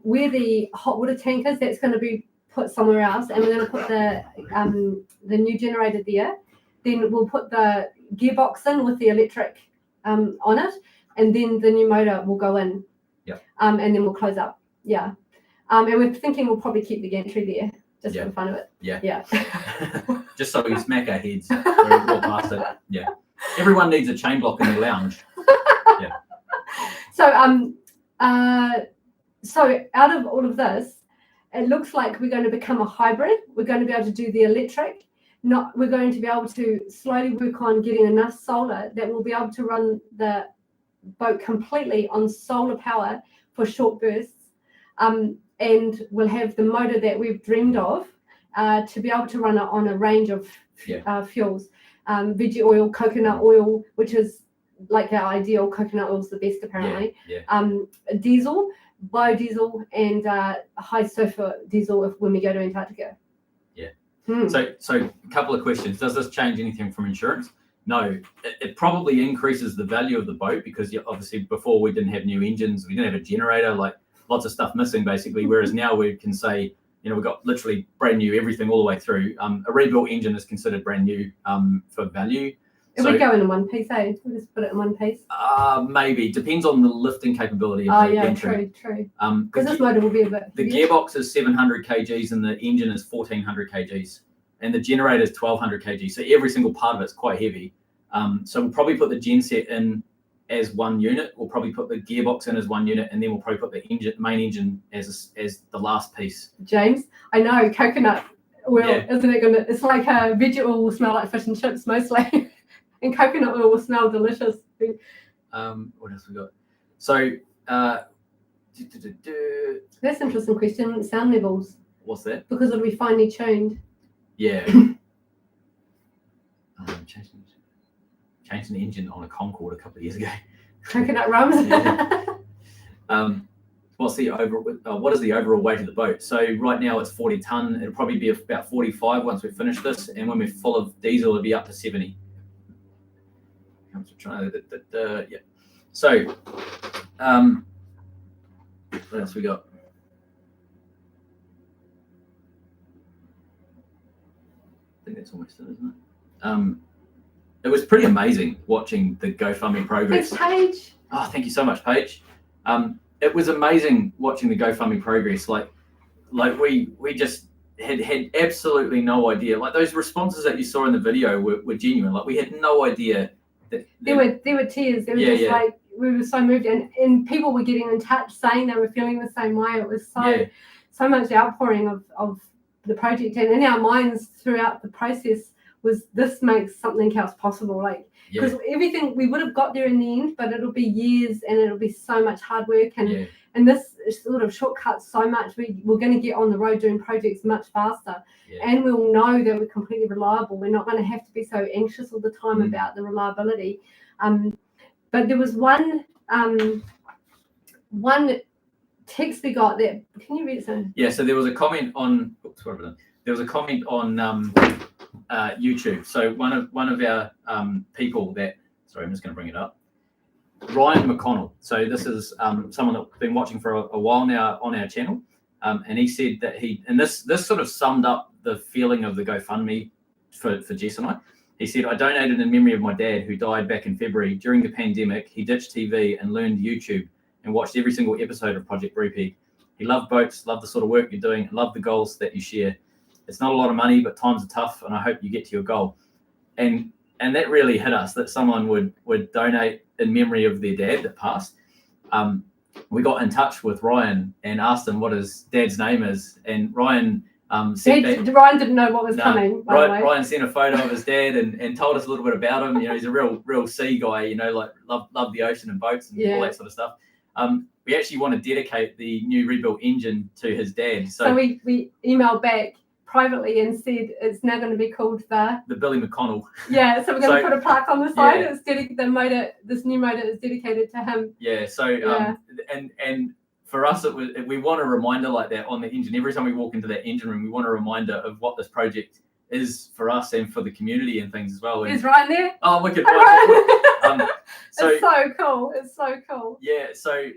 S2: Where the hot water tank is, that's going to be put somewhere else, and we're going to put the new generator there. Then we'll put the gearbox in with the electric on it, and then the new motor will go in.
S1: Yeah.
S2: And then we'll close up. Yeah. And we're thinking we'll probably keep the gantry there just for the fun of it.
S1: Yeah.
S2: Yeah.
S1: Just so we can smack our heads when we walk past it. Yeah. Everyone needs a chain block in their lounge. Yeah.
S2: So out of all of this, it looks like we're going to become a hybrid. We're going to be able to do the electric, we're going to be able to slowly work on getting enough solar that we'll be able to run the boat completely on solar power for short bursts. And we'll have the motor that we've dreamed of to be able to run it on a range of fuels. Veggie oil, coconut oil, which is like our ideal. Coconut oil is the best apparently. Diesel, biodiesel, and high sulfur diesel when we go to Antarctica.
S1: So a couple of questions. Does this change anything from insurance? No, it probably increases the value of the boat because obviously before we didn't have new engines, we didn't have a generator, like lots of stuff missing basically. Whereas now we can say, we've got literally brand new everything all the way through. A rebuilt engine is considered brand new for value.
S2: If we go in one piece, we just put it in one piece.
S1: Maybe depends on the lifting capability of the engine. True.
S2: Because this motor will be a bit.
S1: The gearbox is 700 kgs and the engine is 1400 kgs, and the generator is 1200 kgs. So every single part of it's quite heavy. So we'll probably put the genset in as one unit. We'll probably put the gearbox in as one unit, and then we'll probably put the main engine as the last piece.
S2: James, I know coconut oil, isn't it gonna? It's like veggie oil will smell like fish and chips mostly. And coconut oil will smell delicious.
S1: What else we got? So,
S2: that's an interesting question. Sound levels.
S1: What's that?
S2: Because it'll be finely tuned.
S1: Yeah. Changed an engine on a Concorde a couple of years ago.
S2: Coconut rums.
S1: What is the overall weight of the boat? So right now it's 40 ton. It'll probably be about 45 once we finish this, and when we're full of diesel, it'll be up to 70. So, what else we got? I think that's almost it, isn't it? It was pretty amazing watching the Gofundme progress.
S2: Thanks, Paige.
S1: Oh, thank you so much, Paige. It was amazing watching the Gofundme progress. Like we just had absolutely no idea. Like those responses that you saw in the video were genuine. Like we had no idea.
S2: There were tears. They were like we were so moved, and people were getting in touch saying they were feeling the same way. It was so much outpouring of the project, and in our minds throughout the process was this makes something else possible. Like because everything we would have got there in the end, but it'll be years and it'll be so much hard work, and this sort of shortcuts so much. We're going to get on the road doing projects much faster. And we'll know that we're completely reliable. We're not going to have to be so anxious all the time about the reliability. But there was one text we got that. Can you read it? Son?
S1: Yeah. So there was a comment on. There was a comment on YouTube. So one of our people that. Sorry, I'm just going to bring it up. Ryan Mcconnell. So this is someone that's been watching for a while now on our channel. And he said that this sort of summed up the feeling of the GoFundMe for Jess and I. He said, I donated in memory of my dad who died back in February. During the pandemic, he ditched TV and learned YouTube and watched every single episode of Project Brupeg. He loved boats, loved the sort of work you're doing, and loved the goals that you share. It's not a lot of money, but times are tough, and I hope you get to your goal. And that really hit us, that someone would donate in memory of their dad that passed. We got in touch with Ryan and asked him what his dad's name is, and Ryan said
S2: Ryan didn't know what was coming.
S1: Ryan sent a photo of his dad and told us a little bit about him. He's a real sea guy. Like love the ocean and boats and all that sort of stuff. We actually want to dedicate the new rebuilt engine to his dad. So
S2: we emailed back privately and said it's now going to be called the
S1: Billy Mcconnell.
S2: Yeah, so we're going to put a plaque on the side. It's this new motor is dedicated to him.
S1: Yeah, so and for us we want a reminder like that on the engine. Every time we walk into that engine room, we want a reminder of what this project is for us and for the community and things as well.
S2: Is Ryan there?
S1: Oh, wicked.
S2: So it's so cool. It's so cool.
S1: Yeah, so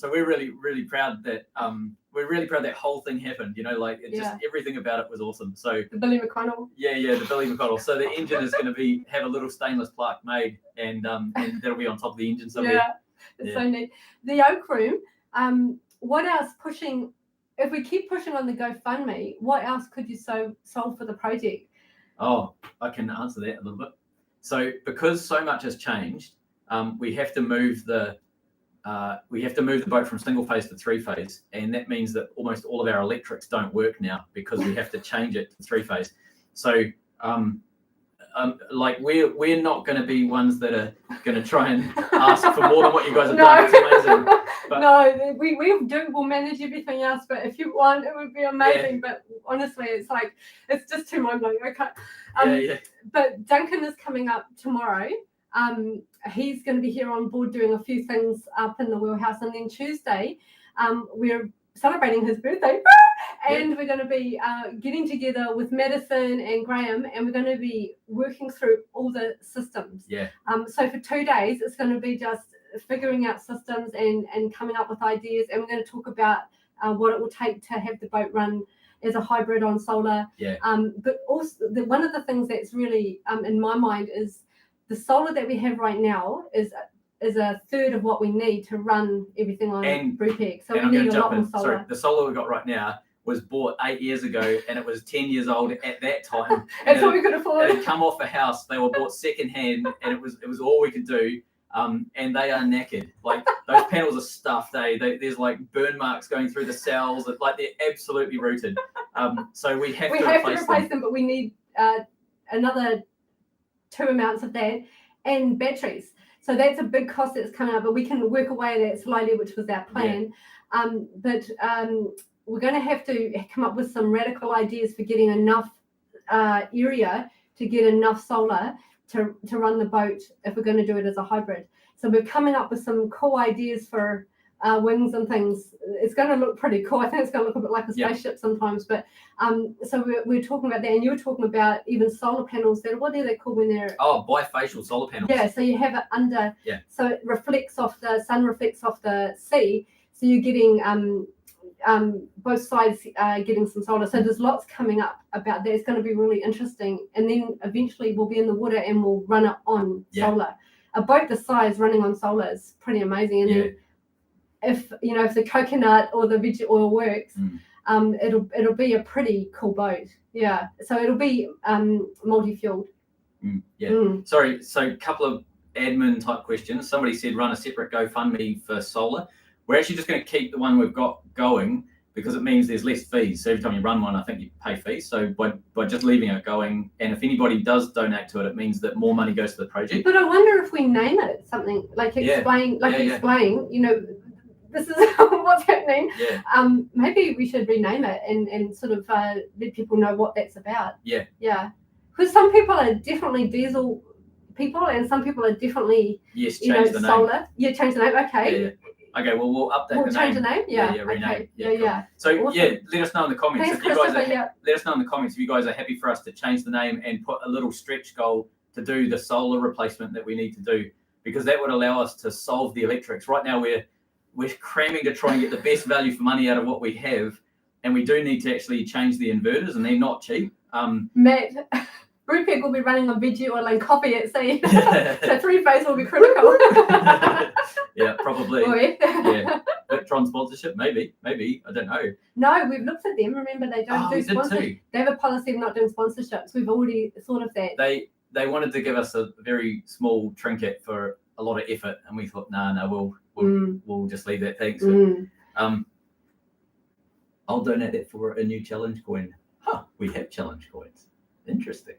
S1: we're really proud that that whole thing happened. Just everything about it was awesome. So
S2: the Billy Mcconnell.
S1: Yeah, the Billy Mcconnell. So the engine is going to have a little stainless plaque made, and that'll be on top of the engine somewhere.
S2: Yeah, it's so neat. The Oak Room. What else pushing? If we keep pushing on the GoFundMe, what else could you solve for the project? Oh,
S1: I can answer that a little bit. So because so much has changed, we have to move the boat from single phase to three phase, and that means that almost all of our electrics don't work now because we have to change it to three phase. So like we're not going to be ones that are going to try and ask for more than what you guys have done. It's amazing. But,
S2: no, we'll manage everything else. But if you want, it would be amazing. Yeah. But honestly, it's just too mind blowing. Okay. But Duncan is coming up tomorrow. He's going to be here on board doing a few things up in the wheelhouse, and then Tuesday, we're celebrating his birthday. And we're going to be getting together with Madison and Graham, and we're going to be working through all the systems.
S1: Yeah.
S2: So for 2 days, it's going to be just figuring out systems and coming up with ideas, and we're going to talk about what it will take to have the boat run as a hybrid on solar.
S1: Yeah.
S2: But also, one of the things that's really in my mind is the solar that we have right now is a third of what we need to run everything on Brupeg. So we need a lot more solar.
S1: Sorry, the solar we got right now was bought 8 years ago, and it was 10 years old at that time.
S2: That's what we could afford.
S1: It had come off a house. They were bought secondhand, and it was all we could do. And they are knackered. Like those panels are stuffed. There's like burn marks going through the cells. Like they're absolutely rooted. So we have to replace them.
S2: But we need another 2 amounts of that and batteries. So that's a big cost that's coming up. But we can work away at that slowly, which was our plan. Yeah. We're going to have to come up with some radical ideas for getting enough area to get enough solar to run the boat if we're going to do it as a hybrid. So we're coming up with some cool ideas for wings and things. It's going to look pretty cool. I think it's going to look a bit like a spaceship sometimes. But so we're talking about that, and you were talking about even solar panels. What are they called when they're
S1: bifacial solar panels?
S2: Yeah. So you have it under. Yeah. So it reflects off the sun, reflects off the sea. So you're getting both sides getting some solar. So there's lots coming up about that. It's going to be really interesting. And then eventually we'll be in the water and we'll run it on solar. A boat this size running on solar is pretty amazing. And then if the coconut or the veggie oil works, it'll be a pretty cool boat. Yeah. So it'll be multi-fueled.
S1: Sorry. So a couple of admin type questions. Somebody said run a separate GoFundMe for solar. We're actually just going to keep the one we've got going because it means there's less fees. So every time you run one, I think you pay fees. So by just leaving it going, and if anybody does donate to it, it means that more money goes to the project.
S2: But I wonder if we name it something explain, this is what's happening. Yeah. Maybe we should rename it and sort of let people know what that's about.
S1: Yeah.
S2: Yeah. Because some people are definitely diesel people, and some people are definitely
S1: change the name.
S2: Solar. Yeah, change the name. Okay.
S1: Yeah. Okay, well, we'll update the name.
S2: We'll change the name? Yeah.
S1: Rename.
S2: Okay.
S1: Yeah. So, awesome. Let us know in the comments.
S2: Thanks, let
S1: us know in the comments if you guys are happy for us to change the name and put a little stretch goal to do the solar replacement that we need to do, because that would allow us to solve the electrics. Right now, we're cramming to try and get the best value for money out of what we have, and we do need to actually change the inverters, and they're not cheap.
S2: Matt, Brupeg will be running on veggie oil and coffee at sea. So 3-phase will be critical.
S1: Yeah, probably.
S2: Oh,
S1: yeah. Victron sponsorship, maybe. I don't know.
S2: No, we've looked at them. Remember, they don't do sponsorship. They have a policy of not doing sponsorships. We've already thought of that.
S1: They wanted to give us a very small trinket for a lot of effort, and we thought, no, we'll just leave that. Thanks. I'll donate that for a new challenge coin. We have challenge coins. Interesting.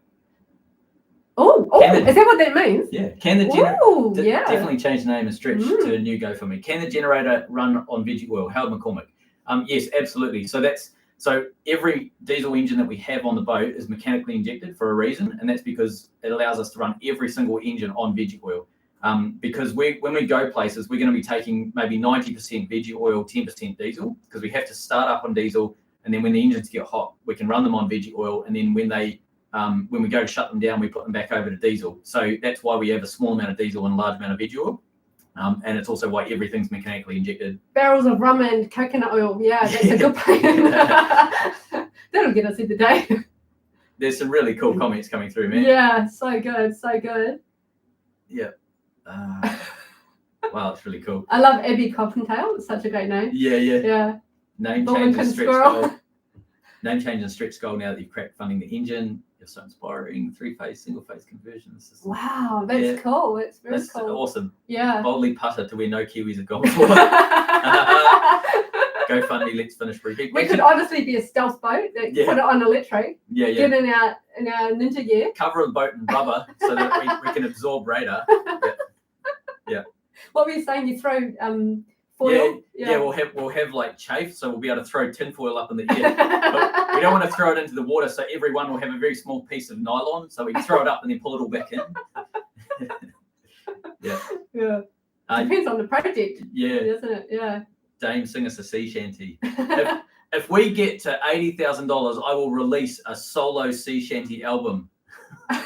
S2: Oh, is that what that means?
S1: Yeah. Can the generator definitely change the name and stretch to a new GoFundMe? Can the generator run on veggie oil? Howard McCormick. Yes, absolutely. So every diesel engine that we have on the boat is mechanically injected for a reason, and that's because it allows us to run every single engine on veggie oil. Because when we go places, we're going to be taking maybe 90% veggie oil, 10% diesel, because we have to start up on diesel, and then when the engines get hot, we can run them on veggie oil, and then when we go to shut them down, we put them back over to diesel. So that's why we have a small amount of diesel and a large amount of veggie oil. And it's also why everything's mechanically injected.
S2: Barrels of rum and coconut oil. Yeah, that's a good plan. That'll get us in the day.
S1: There's some really cool comments coming through, man.
S2: Yeah, so good.
S1: Yeah. Wow, it's really cool.
S2: I love Abby Cottontail. It's such a great name.
S1: Yeah. Name change and stretch goal. Name change and stretch goal now that you've cracked funding the engine. You're so inspiring. 3-phase, single-phase conversions.
S2: Wow, that's cool. It's very cool.
S1: Awesome.
S2: Yeah.
S1: Boldly putter to where no Kiwis have gone for. GoFundMe, let's finish Brupeg.
S2: We could obviously be a stealth boat that put it on electric.
S1: Yeah.
S2: Get in our ninja gear.
S1: Cover the boat in rubber so that we can absorb radar. Yeah.
S2: What were you saying? You throw foil?
S1: Yeah. We'll have like chafe, so we'll be able to throw tinfoil up in the air. But we don't want to throw it into the water, so everyone will have a very small piece of nylon, so we can throw it up and then pull it all back in.
S2: Yeah. Depends on the project.
S1: Yeah.
S2: Doesn't it? Yeah.
S1: Dame, sing us a sea shanty. If we get to $80,000, I will release a solo sea shanty album.
S2: I'm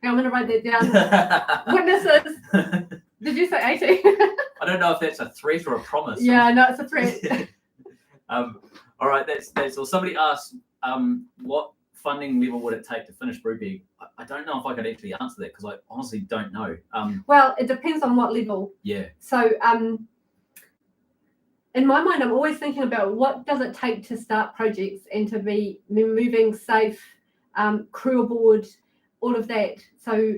S2: going to write that down. Witnesses. Did you say 80?
S1: I don't know if that's a threat or a promise.
S2: Yeah, no, it's a threat.
S1: All right, that's all. Somebody asked, what funding level would it take to finish Brupeg? I don't know if I could actually answer that because I honestly don't know.
S2: Well, it depends on what level.
S1: Yeah.
S2: So, in my mind, I'm always thinking about what does it take to start projects and to be moving safe, crew aboard, all of that. So,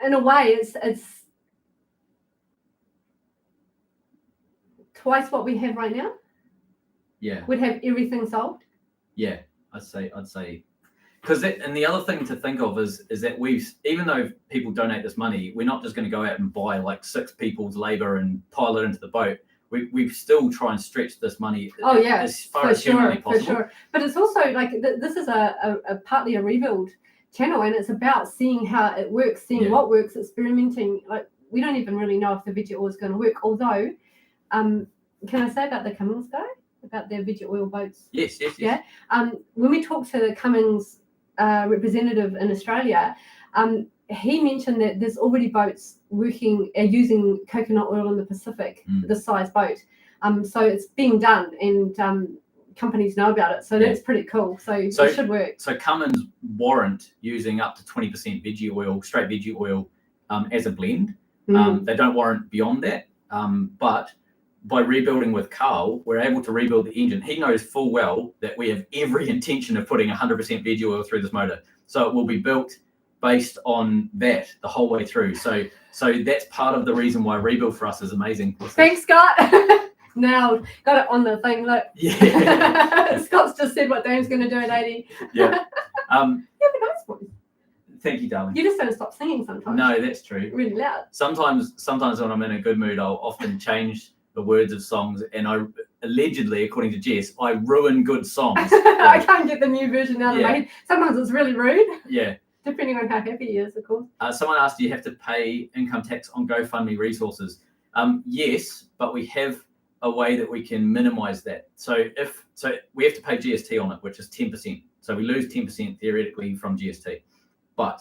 S2: in a way, it's twice what we have right now.
S1: Yeah.
S2: We'd have everything solved.
S1: Yeah, I'd say, because and the other thing to think of is that even though people donate this money, we're not just going to go out and buy like 6 people's labor and pile it into the boat. We still try and stretch this money as far as humanly possible.
S2: For sure. But it's also like this is a partly a rebuild channel, and it's about seeing how it works, seeing what works, experimenting. Like we don't even really know if the veggie oil is going to work. Although, can I say about the Cummins guy, about their veggie oil boats?
S1: Yes.
S2: Yeah. When we talked to the Cummins representative in Australia, he mentioned that there's already boats working using coconut oil in the Pacific, this size boat. So it's being done, and companies know about it. So that's pretty cool. So it should work. So
S1: Cummins warrant using up to 20% veggie oil, straight veggie oil, as a blend. They don't warrant beyond that. But by rebuilding with Carl, we're able to rebuild the engine. He knows full well that we have every intention of putting 100% veggie oil through this motor. So it will be built based on that the whole way through. So that's part of the reason why rebuild for us is amazing.
S2: Thanks, Scott. Now got it on the thing. Look. Yeah. Scott's just said what Dame's going to do at 80. Yeah. You have a nice voice.
S1: Thank you, darling.
S2: You just don't stop singing sometimes.
S1: No, that's true.
S2: Really loud.
S1: Sometimes when I'm in a good mood, I'll often change the words of songs, and I allegedly, according to Jess, I ruin good songs.
S2: I can't get the new version out of my head. Sometimes it's really rude.
S1: Yeah.
S2: Depending on how happy he is, of course.
S1: Someone asked, do you have to pay income tax on GoFundMe resources? Yes, but we have a way that we can minimize that. So we have to pay GST on it, which is 10%. So we lose 10% theoretically from GST, but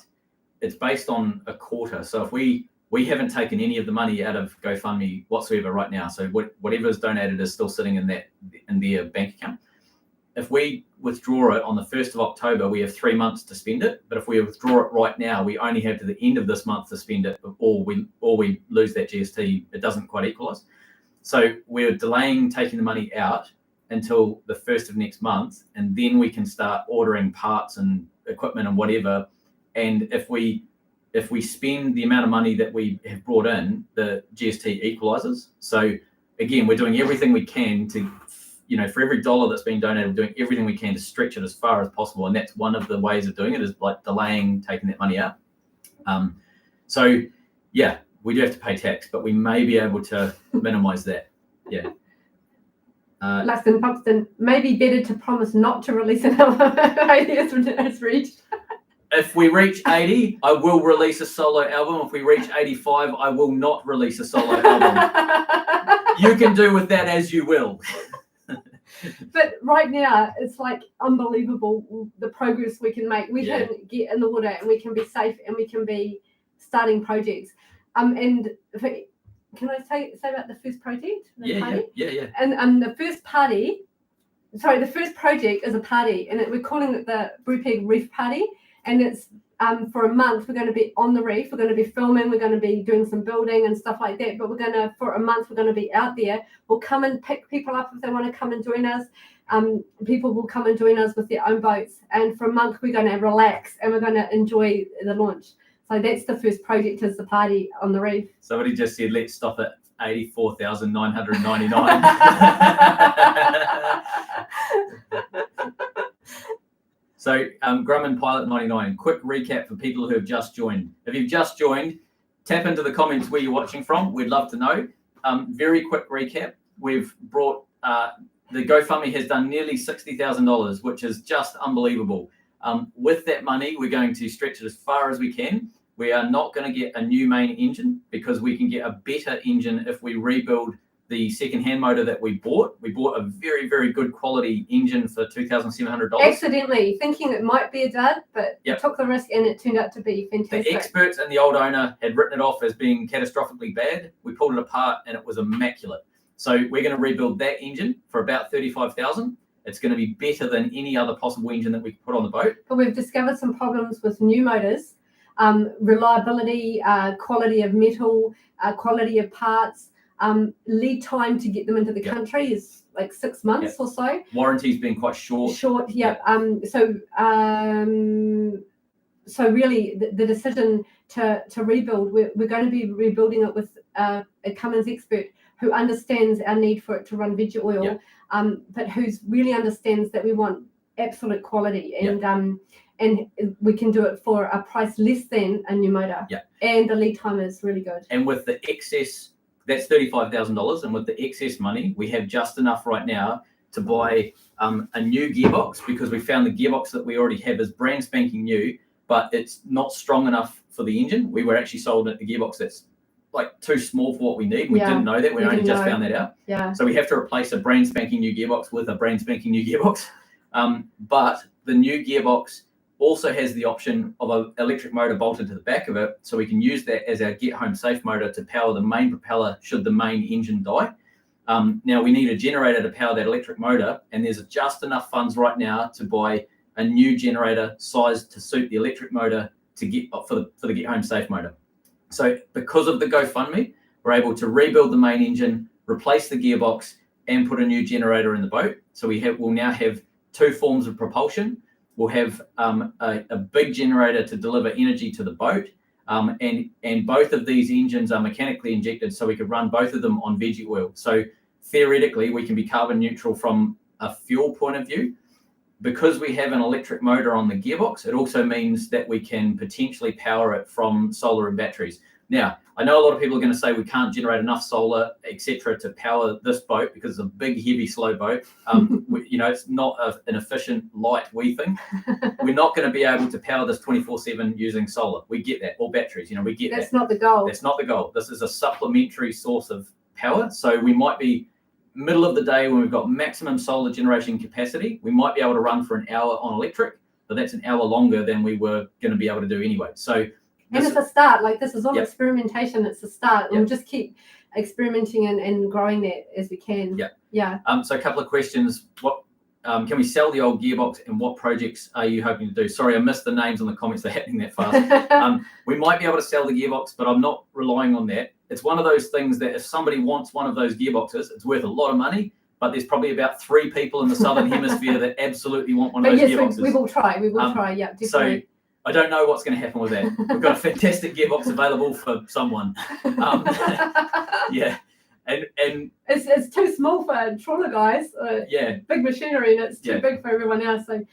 S1: it's based on a quarter. So if we haven't taken any of the money out of GoFundMe whatsoever right now, so whatever is donated is still sitting in their bank account. If we withdraw it on the 1st of October, we have 3 months to spend it. But if we withdraw it right now, we only have to the end of this month to spend it, or we lose that GST. It doesn't quite equalise. So we're delaying taking the money out until the 1st of next month, and then we can start ordering parts and equipment and whatever. And if we spend the amount of money that we have brought in, the GST equalises. So again, we're doing everything we can to, for every dollar that's being donated, we're doing everything we can to stretch it as far as possible. And that's one of the ways of doing it, is like delaying taking that money out. So yeah, we do have to pay tax, but we may be able to minimize that. Yeah.
S2: Laston Puxton, maybe better to promise not to release an album as reached.
S1: If we reach 80, I will release a solo album. If we reach 85, I will not release a solo album. You can do with that as you will.
S2: But right now, it's like unbelievable the progress we can make. We can get in the water, and we can be safe, and we can be starting projects. And can I say about the first project?
S1: Yeah.
S2: And the first project is a party, and we're calling it the Brupeg Reef Party. And it's for a month. We're going to be on the reef. We're going to be filming. We're going to be doing some building and stuff like that. But for a month, we're going to be out there. We'll come and pick people up if they want to come and join us. People will come and join us with their own boats. And for a month, we're going to relax, and we're going to enjoy the launch. So that's the first project, is the party on the reef.
S1: Somebody just said, let's stop at 84,999. So Grumman Pilot 99, quick recap for people who have just joined. If you've just joined, tap into the comments where you're watching from. We'd love to know. Very quick recap. We've brought, the GoFundMe has done nearly $60,000, which is just unbelievable. With that money, we're going to stretch it as far as we can. We are not going to get a new main engine because we can get a better engine if we rebuild the second-hand motor that we bought. We bought a very, very good quality engine for $2,700.
S2: Accidentally, thinking it might be a dud, but we took the risk and it turned out to be fantastic.
S1: The experts and the old owner had written it off as being catastrophically bad. We pulled it apart and it was immaculate. So we're going to rebuild that engine for about $35,000. It's going to be better than any other possible engine that we could put on the boat.
S2: But we've discovered some problems with new motors, reliability, quality of metal, quality of parts. Lead time to get them into the country is like 6 months or so.
S1: Warranty's been quite short.
S2: So really the decision to rebuild, we're going to be rebuilding it with a Cummins expert who understands our need for it to run veg oil, but who's really understands that we want absolute quality and we can do it for a price less than a new motor. And the lead time is really good.
S1: And with the excess, that's $35,000, and with the excess money, we have just enough right now to buy a new gearbox, because we found the gearbox that we already have is brand spanking new, but it's not strong enough for the engine. We were actually sold a gearbox that's like too small for what we need. We didn't know that. We only just found that out. So we have to replace a brand spanking new gearbox with a brand spanking new gearbox. But the new gearbox also has the option of an electric motor bolted to the back of it, so we can use that as our get home safe motor to power the main propeller should the main engine die. Now we need a generator to power that electric motor, and there's just enough funds right now to buy a new generator sized to suit the electric motor to get for the get home safe motor. So because of the GoFundMe, we're able to rebuild the main engine, replace the gearbox, and put a new generator in the boat. So we'll now have two forms of propulsion. We'll have a big generator to deliver energy to the boat, and both of these engines are mechanically injected, so we could run both of them on veggie oil. So theoretically, we can be carbon neutral from a fuel point of view. Because we have an electric motor on the gearbox, it also means that we can potentially power it from solar and batteries. Now, I know a lot of people are going to say we can't generate enough solar, etc., to power this boat because it's a big, heavy, slow boat. It's not an efficient light, we think. We're not going to be able to power this 24/7 using solar. We get that, or batteries. We get that.
S2: That's not the goal.
S1: That's not the goal. This is a supplementary source of power. So we might be middle of the day when we've got maximum solar generation capacity, we might be able to run for an hour on electric, but that's an hour longer than we were going to be able to do anyway. So,
S2: and it's a start. Like, this is all experimentation. It's a start. And we'll just keep experimenting and growing that as we can. So a couple of questions. What can we sell the old gearbox, and what projects are you hoping to do? Sorry, I missed the names on the comments. They're happening that fast. We might be able to sell the gearbox, but I'm not relying on that. It's one of those things that if somebody wants one of those gearboxes, it's worth a lot of money, but there's probably about 3 people in the Southern Hemisphere that absolutely want one of those gearboxes. We will try. Yeah, definitely.
S1: So I don't know what's going to happen with that. We've got a fantastic gearbox available for someone. And
S2: it's too small for trawler guys. Big machinery, and it's too big for everyone else. So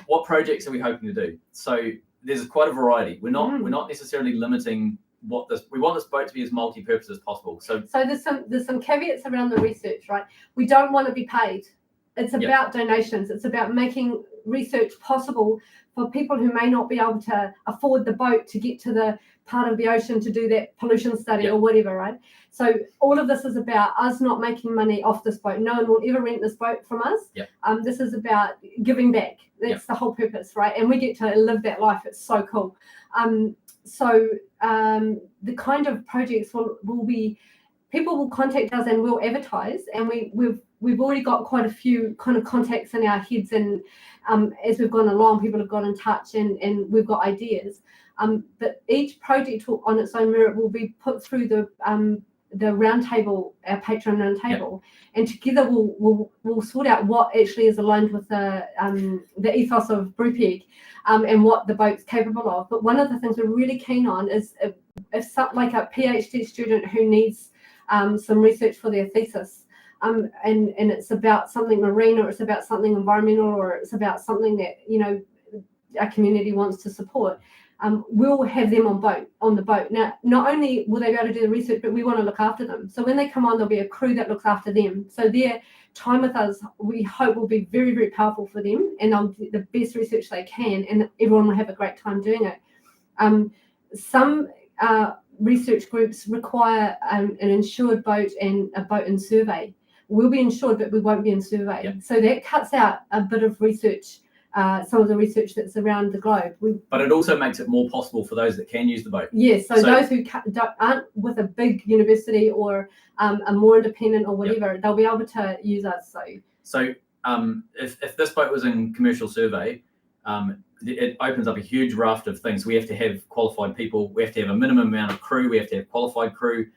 S1: what projects are we hoping to do? So there's quite a variety. We're not necessarily limiting we want this boat to be as multi-purpose as possible. So
S2: there's some caveats around the research, right? We don't want to be paid. It's about donations. It's about making research possible for people who may not be able to afford the boat to get to the part of the ocean to do that pollution study or whatever, right? So all of this is about us not making money off this boat. No one will ever rent this boat from us. This is about giving back. That's the whole purpose, right? And we get to live that life. It's so cool. The kind of projects will be, people will contact us and we'll advertise, and we've already got quite a few kind of contacts in our heads, and as we've gone along, people have got in touch and we've got ideas. But each project on its own merit will be put through the roundtable, our Patreon roundtable, and together we'll sort out what actually is aligned with the ethos of Brupeg, and what the boat's capable of. But one of the things we're really keen on is if like a PhD student who needs some research for their thesis. And it's about something marine, or it's about something environmental, or it's about something that, you know, our community wants to support. We'll have them on the boat. Now, not only will they be able to do the research, but we want to look after them. So when they come on, there'll be a crew that looks after them. So their time with us, we hope, will be very, very powerful for them, and they'll do the best research they can, and everyone will have a great time doing it. Some research groups require an insured boat and a boat and survey. We'll be insured, but we won't be in survey.
S1: Yep.
S2: So that cuts out a bit of research, some of the research that's around the globe.
S1: But it also makes it more possible for those that can use the boat.
S2: Yes, so those who aren't with a big university or are more independent or whatever, they'll be able to use us.
S1: So if this boat was in commercial survey, it opens up a huge raft of things. We have to have qualified people. We have to have a minimum amount of crew. We have to have qualified crew.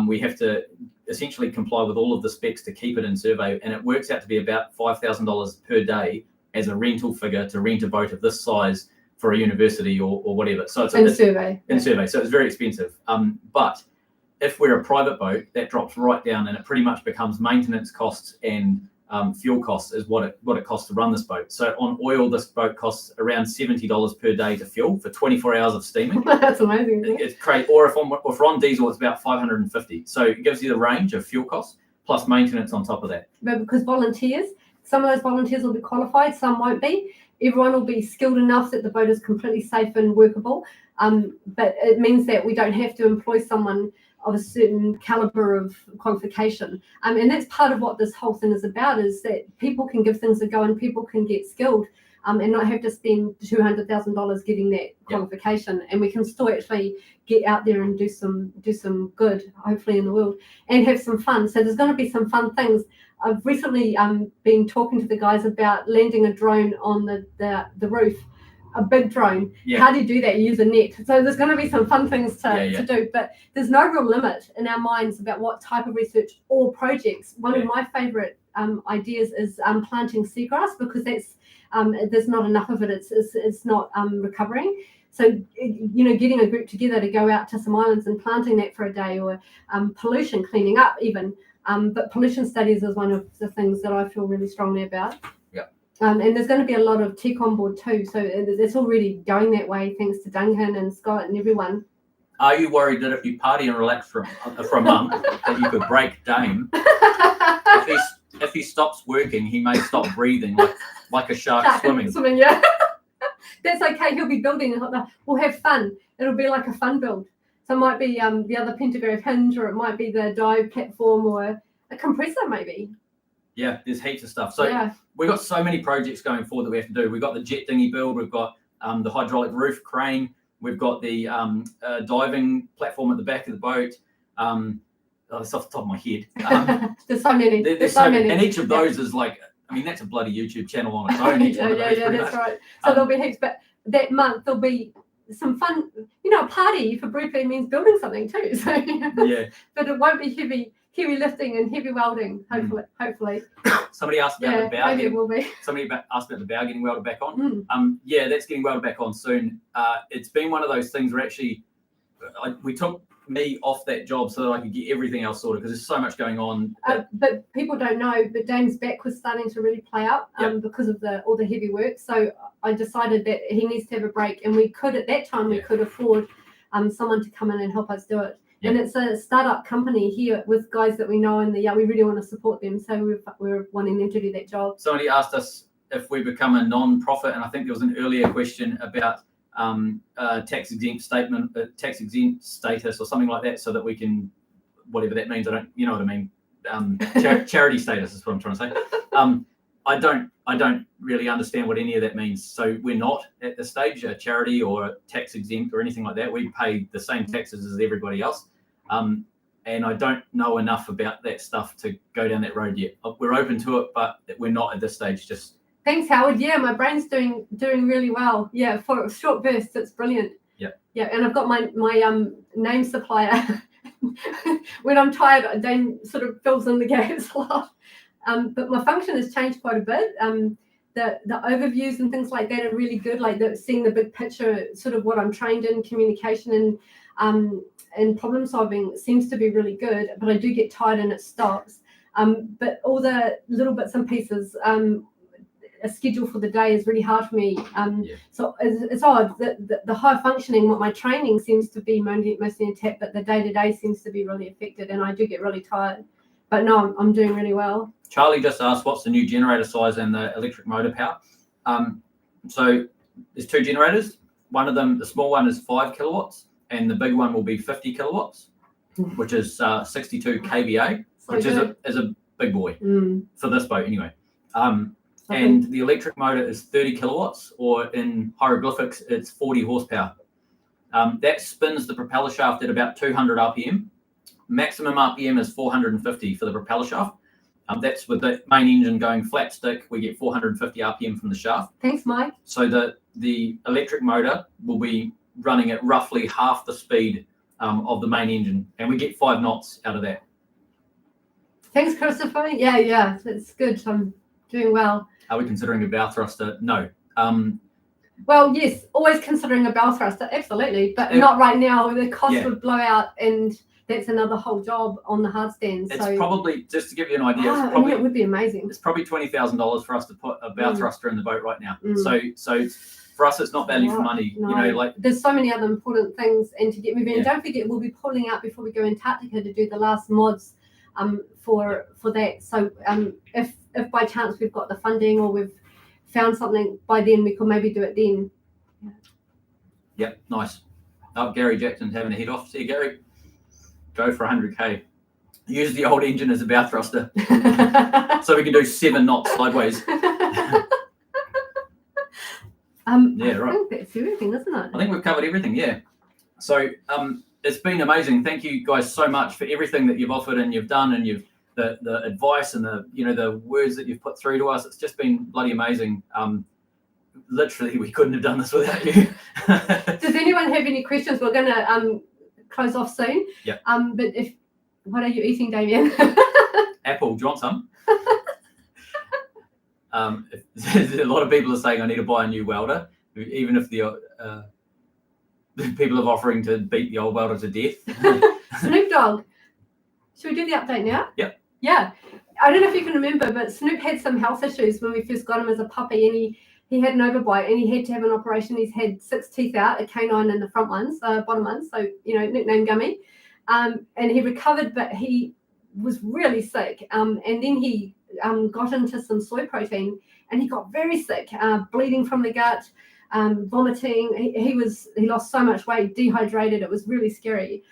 S1: We have to essentially comply with all of the specs to keep it in survey, and it works out to be about $5,000 per day as a rental figure to rent a boat of this size for a university or whatever. So it's
S2: survey.
S1: In survey, so it's very expensive. But if we're a private boat, that drops right down, and it pretty much becomes maintenance costs and fuel costs is what it costs to run this boat. So on oil, this boat costs around $70 per day to fuel for 24 hours of steaming.
S2: That's amazing.
S1: It's crazy. Or if we're on diesel, it's about $550. So it gives you the range of fuel costs plus maintenance on top of that.
S2: But because volunteers, some of those volunteers will be qualified, some won't be. Everyone will be skilled enough that the boat is completely safe and workable. But it means that we don't have to employ someone of a certain caliber of qualification. And that's part of what this whole thing is about, is that people can give things a go and people can get skilled and not have to spend $200,000 getting that qualification. And we can still actually get out there and do some good, hopefully, in the world, and have some fun. So there's going to be some fun things. I've recently been talking to the guys about landing a drone on the roof, a big drone.
S1: Yeah.
S2: How do you do that? You use a net. So there's going to be some fun things to do, but there's no real limit in our minds about what type of research or projects. One of my favorite ideas is planting seagrass, because there's not enough of it. It's not recovering. So, you know, getting a group together to go out to some islands and planting that for a day, or pollution cleaning up even. But pollution studies is one of the things that I feel really strongly about. And there's going to be a lot of tech on board too. So it's already going that way, thanks to Duncan and Scott and everyone.
S1: Are you worried that if you party and relax for a month, that you could break Dame? If he stops working, he may stop breathing like a shark swimming.
S2: Yeah. That's okay. He'll be building. We'll have fun. It'll be like a fun build. So it might be the other pantograph hinge, or it might be the dive platform, or a compressor maybe.
S1: Yeah, there's heaps of stuff. So we've got so many projects going forward that we have to do. We've got the jet dinghy build. We've got the hydraulic roof crane. We've got the diving platform at the back of the boat. That's off the top of my head.
S2: There's so many.
S1: There's so many. And each of those is like, I mean, that's a bloody YouTube channel on its own.
S2: That's right. So there'll be heaps. But that month there'll be some fun. You know, a party for Brupeg means building something too. So but it won't be heavy lifting and heavy welding. Hopefully.
S1: Somebody asked about the bow.
S2: Maybe it will be.
S1: Somebody asked about the bow getting welded back on. That's getting welded back on soon. It's been one of those things where actually we took me off that job so that I could get everything else sorted, because there's so much going on.
S2: But people don't know, but Dame's back was starting to really play up because of all the heavy work. So I decided that he needs to have a break, and we could, at that time, we could afford someone to come in and help us do it. And it's a startup company here with guys that we know, and we really want to support them. So we're wanting them to do that job.
S1: Somebody asked us if we become a non-profit, and I think there was an earlier question about tax exempt status or something like that, so that we can, whatever that means, you know what I mean. Charity status is what I'm trying to say. I don't really understand what any of that means. So we're not at this stage a charity or tax exempt or anything like that. We pay the same taxes as everybody else. And I don't know enough about that stuff to go down that road yet. We're open to it, but we're not at this stage. Just
S2: thanks, Howard. Yeah, my brain's doing really well. Yeah, for short bursts, it's brilliant. Yeah, and I've got my name supplier. When I'm tired, Dane sort of fills in the gaps a lot. But my function has changed quite a bit. The overviews and things like that are really good, like seeing the big picture, sort of what I'm trained in, communication and and problem solving seems to be really good, but I do get tired and it stops. But all the little bits and pieces, a schedule for the day is really hard for me. So it's odd that the high functioning, what my training seems to be mostly intact, but the day-to-day seems to be really affected, and I do get really tired. But no, I'm doing really well.
S1: Charlie just asked, what's the new generator size and the electric motor power? So there's 2 generators. One of them, the small one, is 5 kilowatts, and the big one will be 50 kilowatts, which is 62 kVA, which is a big boy for this boat anyway. And the electric motor is 30 kilowatts, or in hieroglyphics, it's 40 horsepower. That spins the propeller shaft at about 200 RPM. Maximum RPM is 450 for the propeller shaft. That's with the main engine going flat stick. We get 450 RPM from the shaft.
S2: Thanks, Mike.
S1: So the electric motor will be running at roughly half the speed of the main engine, and we get 5 knots out of that.
S2: Thanks, Christopher. Yeah, it's good. I'm doing well.
S1: Are we considering a bow thruster? No.
S2: Well, yes, always considering a bow thruster, absolutely, but not right now. The cost would blow out, and that's another whole job on the hard stand.
S1: It's probably, just to give you an idea,
S2: it would be amazing.
S1: It's probably $20,000 for us to put a bow thruster in the boat right now. So for us, it's not value for money.
S2: No.
S1: You know, like
S2: there's so many other important things, and to get moving. And don't forget, we'll be pulling out before we go Antarctica to do the last mods for that. So if by chance we've got the funding or we've found something by then, we could maybe do it then.
S1: Yep, nice. Oh, Gary Jackson's having a head off. See you, Gary. Go for 100k. Use the old engine as a bow thruster, so we can do 7 knots sideways.
S2: Yeah, right. I think that's everything, isn't it?
S1: I think we've covered everything. Yeah. So it's been amazing. Thank you guys so much for everything that you've offered and you've done, and the advice and the words that you've put through to us. It's just been bloody amazing. Literally, we couldn't have done this without you.
S2: Does anyone have any questions? We're gonna close off soon.
S1: Yeah.
S2: But what are you eating, Damien?
S1: Apple. Do you want some? A lot of people are saying I need to buy a new welder, even if the people are offering to beat the old welder to death.
S2: Snoop Dogg. Should we do the update now?
S1: Yep.
S2: Yeah. I don't know if you can remember, but Snoop had some health issues when we first got him as a puppy, and he had an overbite, and he had to have an operation. He's had 6 teeth out, a canine in the front ones, bottom ones, so, nickname Gummy. And he recovered, but he was really sick. And then he got into some soy protein, and he got very sick, bleeding from the gut, vomiting. He lost so much weight, dehydrated. It was really scary.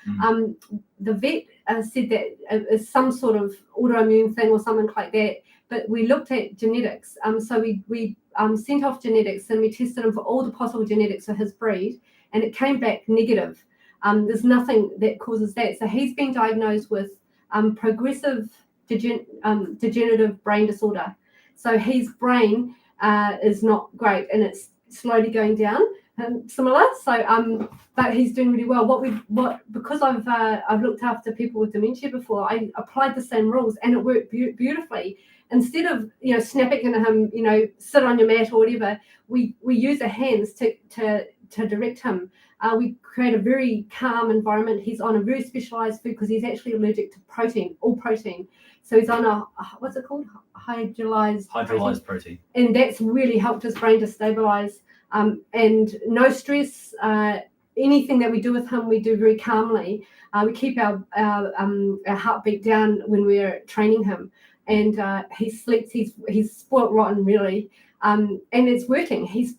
S2: The vet said that it's some sort of autoimmune thing or something like that. But we looked at genetics. So we sent off genetics, and we tested him for all the possible genetics of his breed, and it came back negative. There's nothing that causes that. So he's been diagnosed with progressive degenerative brain disorder. So his brain is not great, and it's slowly going down. Similar. So but he's doing really well. Because I've looked after people with dementia before, I applied the same rules, and it worked beautifully. Instead of snapping at him, sit on your mat or whatever, we use our hands to direct him. We create a very calm environment. He's on a very specialized food because he's actually allergic to protein, all protein. So he's on a, what's it called? Hydrolyzed protein. And that's really helped his brain to stabilize. And no stress. Anything that we do with him, we do very calmly. We keep our heartbeat down when we're training him. And he sleeps. He's spoiled rotten, really. And it's working. He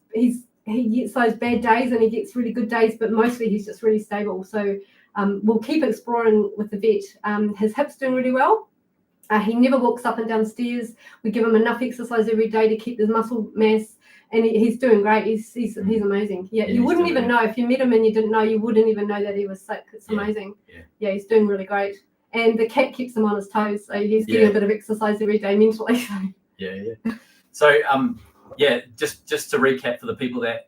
S2: gets those bad days, and he gets really good days, but mostly he's just really stable. So we'll keep exploring with the vet. His hip's doing really well. He never walks up and down stairs. We give him enough exercise every day to keep his muscle mass, and he's doing great. He's amazing. Yeah, you wouldn't even know if you met him and you didn't know. You wouldn't even know that he was sick. It's amazing. Yeah, he's doing really great. And the cat keeps him on his toes, so he's getting a bit of exercise every day mentally.
S1: So just to recap for the people that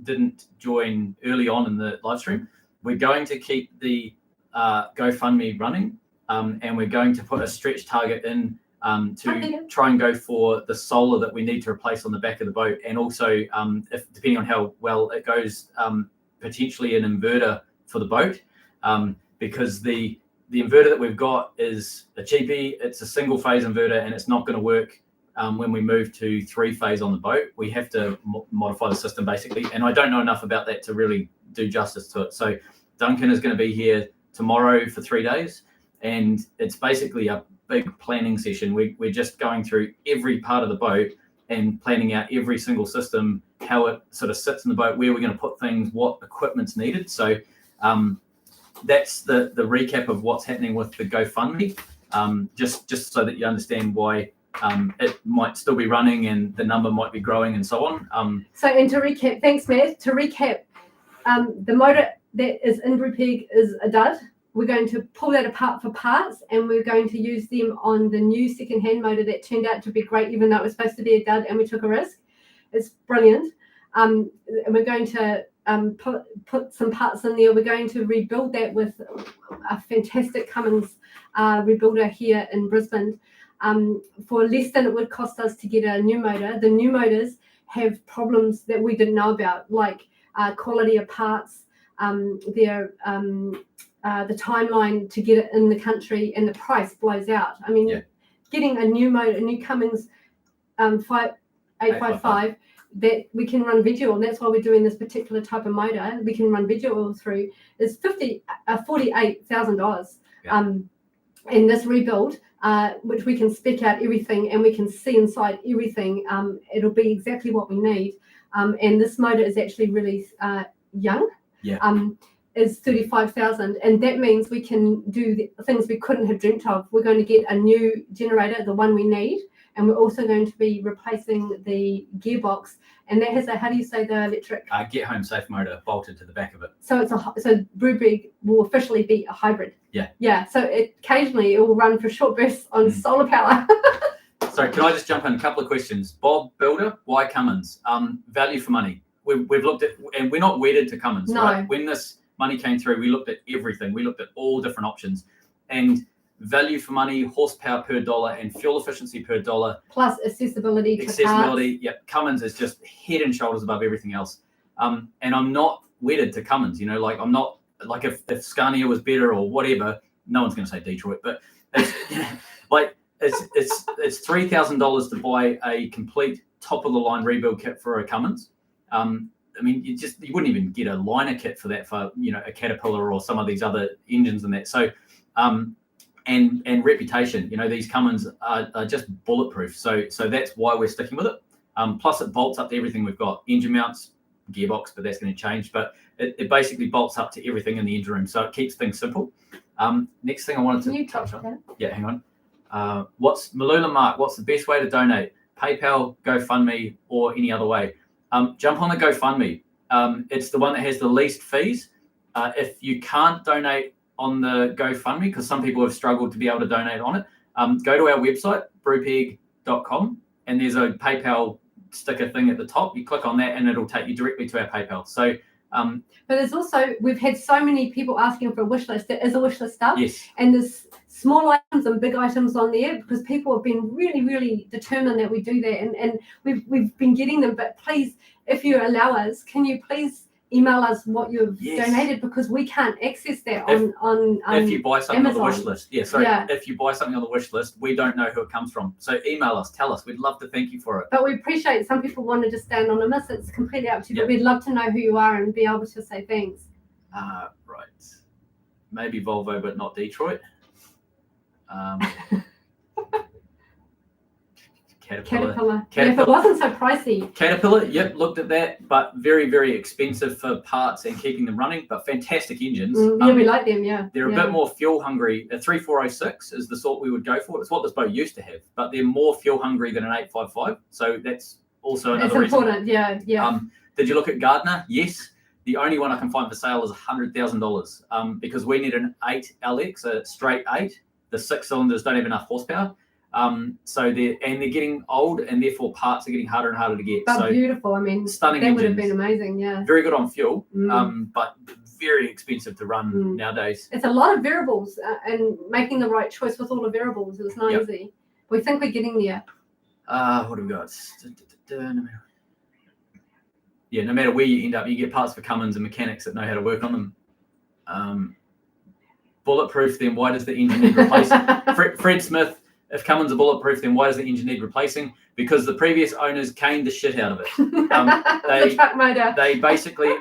S1: didn't join early on in the live stream, we're going to keep the Gofundme running, and we're going to put a stretch target in to try and go for the solar that we need to replace on the back of the boat, and also, if depending on how well it goes, potentially an inverter for the boat. because the inverter that we've got is a cheapie. It's a single phase inverter, and it's not going to work when we move to 3-phase on the boat. We have to modify the system basically, and I don't know enough about that to really do justice to it. So Duncan is going to be here tomorrow for 3 days, and it's basically a big planning session. We're just going through every part of the boat and planning out every single system, how it sort of sits in the boat, where we're going to put things, what equipment's needed. So that's the recap of what's happening with the GoFundMe, just so that you understand why it might still be running and the number might be growing and so on.
S2: So, and to recap, thanks, Matt. To recap, the motor that is in Brupeg is a dud. We're going to pull that apart for parts, and we're going to use them on the new second-hand motor that turned out to be great, even though it was supposed to be a dud, and we took a risk. It's brilliant. And we're going to put some parts in there. We're going to rebuild that with a fantastic Cummins rebuilder here in Brisbane for less than it would cost us to get a new motor. The new motors have problems that we didn't know about, like quality of parts, the timeline to get it in the country, and the price blows out. I mean, getting a new motor, a new Cummins 855 that we can run veg oil, and that's why we're doing this particular type of motor. We can run veg oil through is $48,000. And this rebuild, which we can spec out everything and we can see inside everything, it'll be exactly what we need. And this motor is actually really young. Is 35,000, and that means we can do the things we couldn't have dreamt of. We're going to get a new generator, the one we need, and we're also going to be replacing the gearbox, and that has a, how do you say the electric?
S1: Get home safe motor bolted to the back of it.
S2: So it's so Brupeg will officially be a hybrid. Yeah. So occasionally it will run for short bursts on solar power.
S1: So can I just jump in a couple of questions? Bob Builder, why Cummins? Value for money. We've looked at, and we're not wedded to Cummins, right? When this money came through, we looked at everything. We looked at all different options, and value for money, horsepower per dollar, and fuel efficiency per dollar,
S2: plus accessibility.
S1: Yep, Cummins is just head and shoulders above everything else. And I'm not wedded to Cummins. You know, like I'm not like if Scania was better or whatever. No one's going to say Detroit, but it's like it's $3,000 to buy a complete top of the line rebuild kit for a Cummins. I mean, you wouldn't even get a liner kit for that for, you know, a Caterpillar or some of these other engines and that. So, and reputation, you know, these Cummins are just bulletproof. So that's why we're sticking with it. Plus it bolts up to everything we've got. Engine mounts, gearbox, but that's going to change. But it basically bolts up to everything in the engine room. So it keeps things simple. Next thing I wanted to touch on. Yeah, hang on. Malula Mark, what's the best way to donate? PayPal, GoFundMe, or any other way? Jump on the GoFundMe. It's the one that has the least fees. If you can't donate on the GoFundMe, because some people have struggled to be able to donate on it, go to our website, brupeg.com, and there's a PayPal sticker thing at the top. You click on that and it'll take you directly to our PayPal. So,
S2: but there's also, we've had so many people asking for a wish list. There is a wish list up.
S1: Yes.
S2: And there's small items and big items on there because people have been really, really determined that we do that. And we've been getting them. But please, if you allow us, can you please email us what you've donated, because we can't access that on
S1: if you buy something
S2: Amazon.
S1: On the wish list. If you buy something on the wish list, we don't know who it comes from. So email us, tell us. We'd love to thank you for it.
S2: But we appreciate some people want to just stay anonymous. It's completely up to you. But we'd love to know who you are and be able to say thanks.
S1: Right. Maybe Volvo, but not Detroit. Caterpillar.
S2: If it wasn't so pricey.
S1: Caterpillar, yep, looked at that, but very, very expensive for parts and keeping them running, but fantastic engines.
S2: We like them,
S1: They're a bit more fuel hungry. A 3406 is the sort we would go for. It's what this boat used to have, but they're more fuel hungry than an 855. So that's also another reason. It's important,
S2: yeah.
S1: Did you look at Gardner? Yes. The only one I can find for sale is $100,000 because we need an 8LX, a straight 8. The 6 cylinders don't have enough horsepower. So they're getting old, and therefore parts are getting harder and harder to get.
S2: But beautiful. I mean,
S1: stunning
S2: that
S1: engines.
S2: Would have been amazing. Yeah.
S1: Very good on fuel, but very expensive to run nowadays.
S2: It's a lot of variables, and making the right choice with all the variables is not easy. We think we're getting there.
S1: What have we got? No matter where you end up, you get parts for Cummins and mechanics that know how to work on them. bulletproof, then why does the engine need replacing? Fred Smith, if Cummins are bulletproof, then why does the engine need replacing? Because the previous owners caned the shit out of it.
S2: The truck motor.
S1: They basically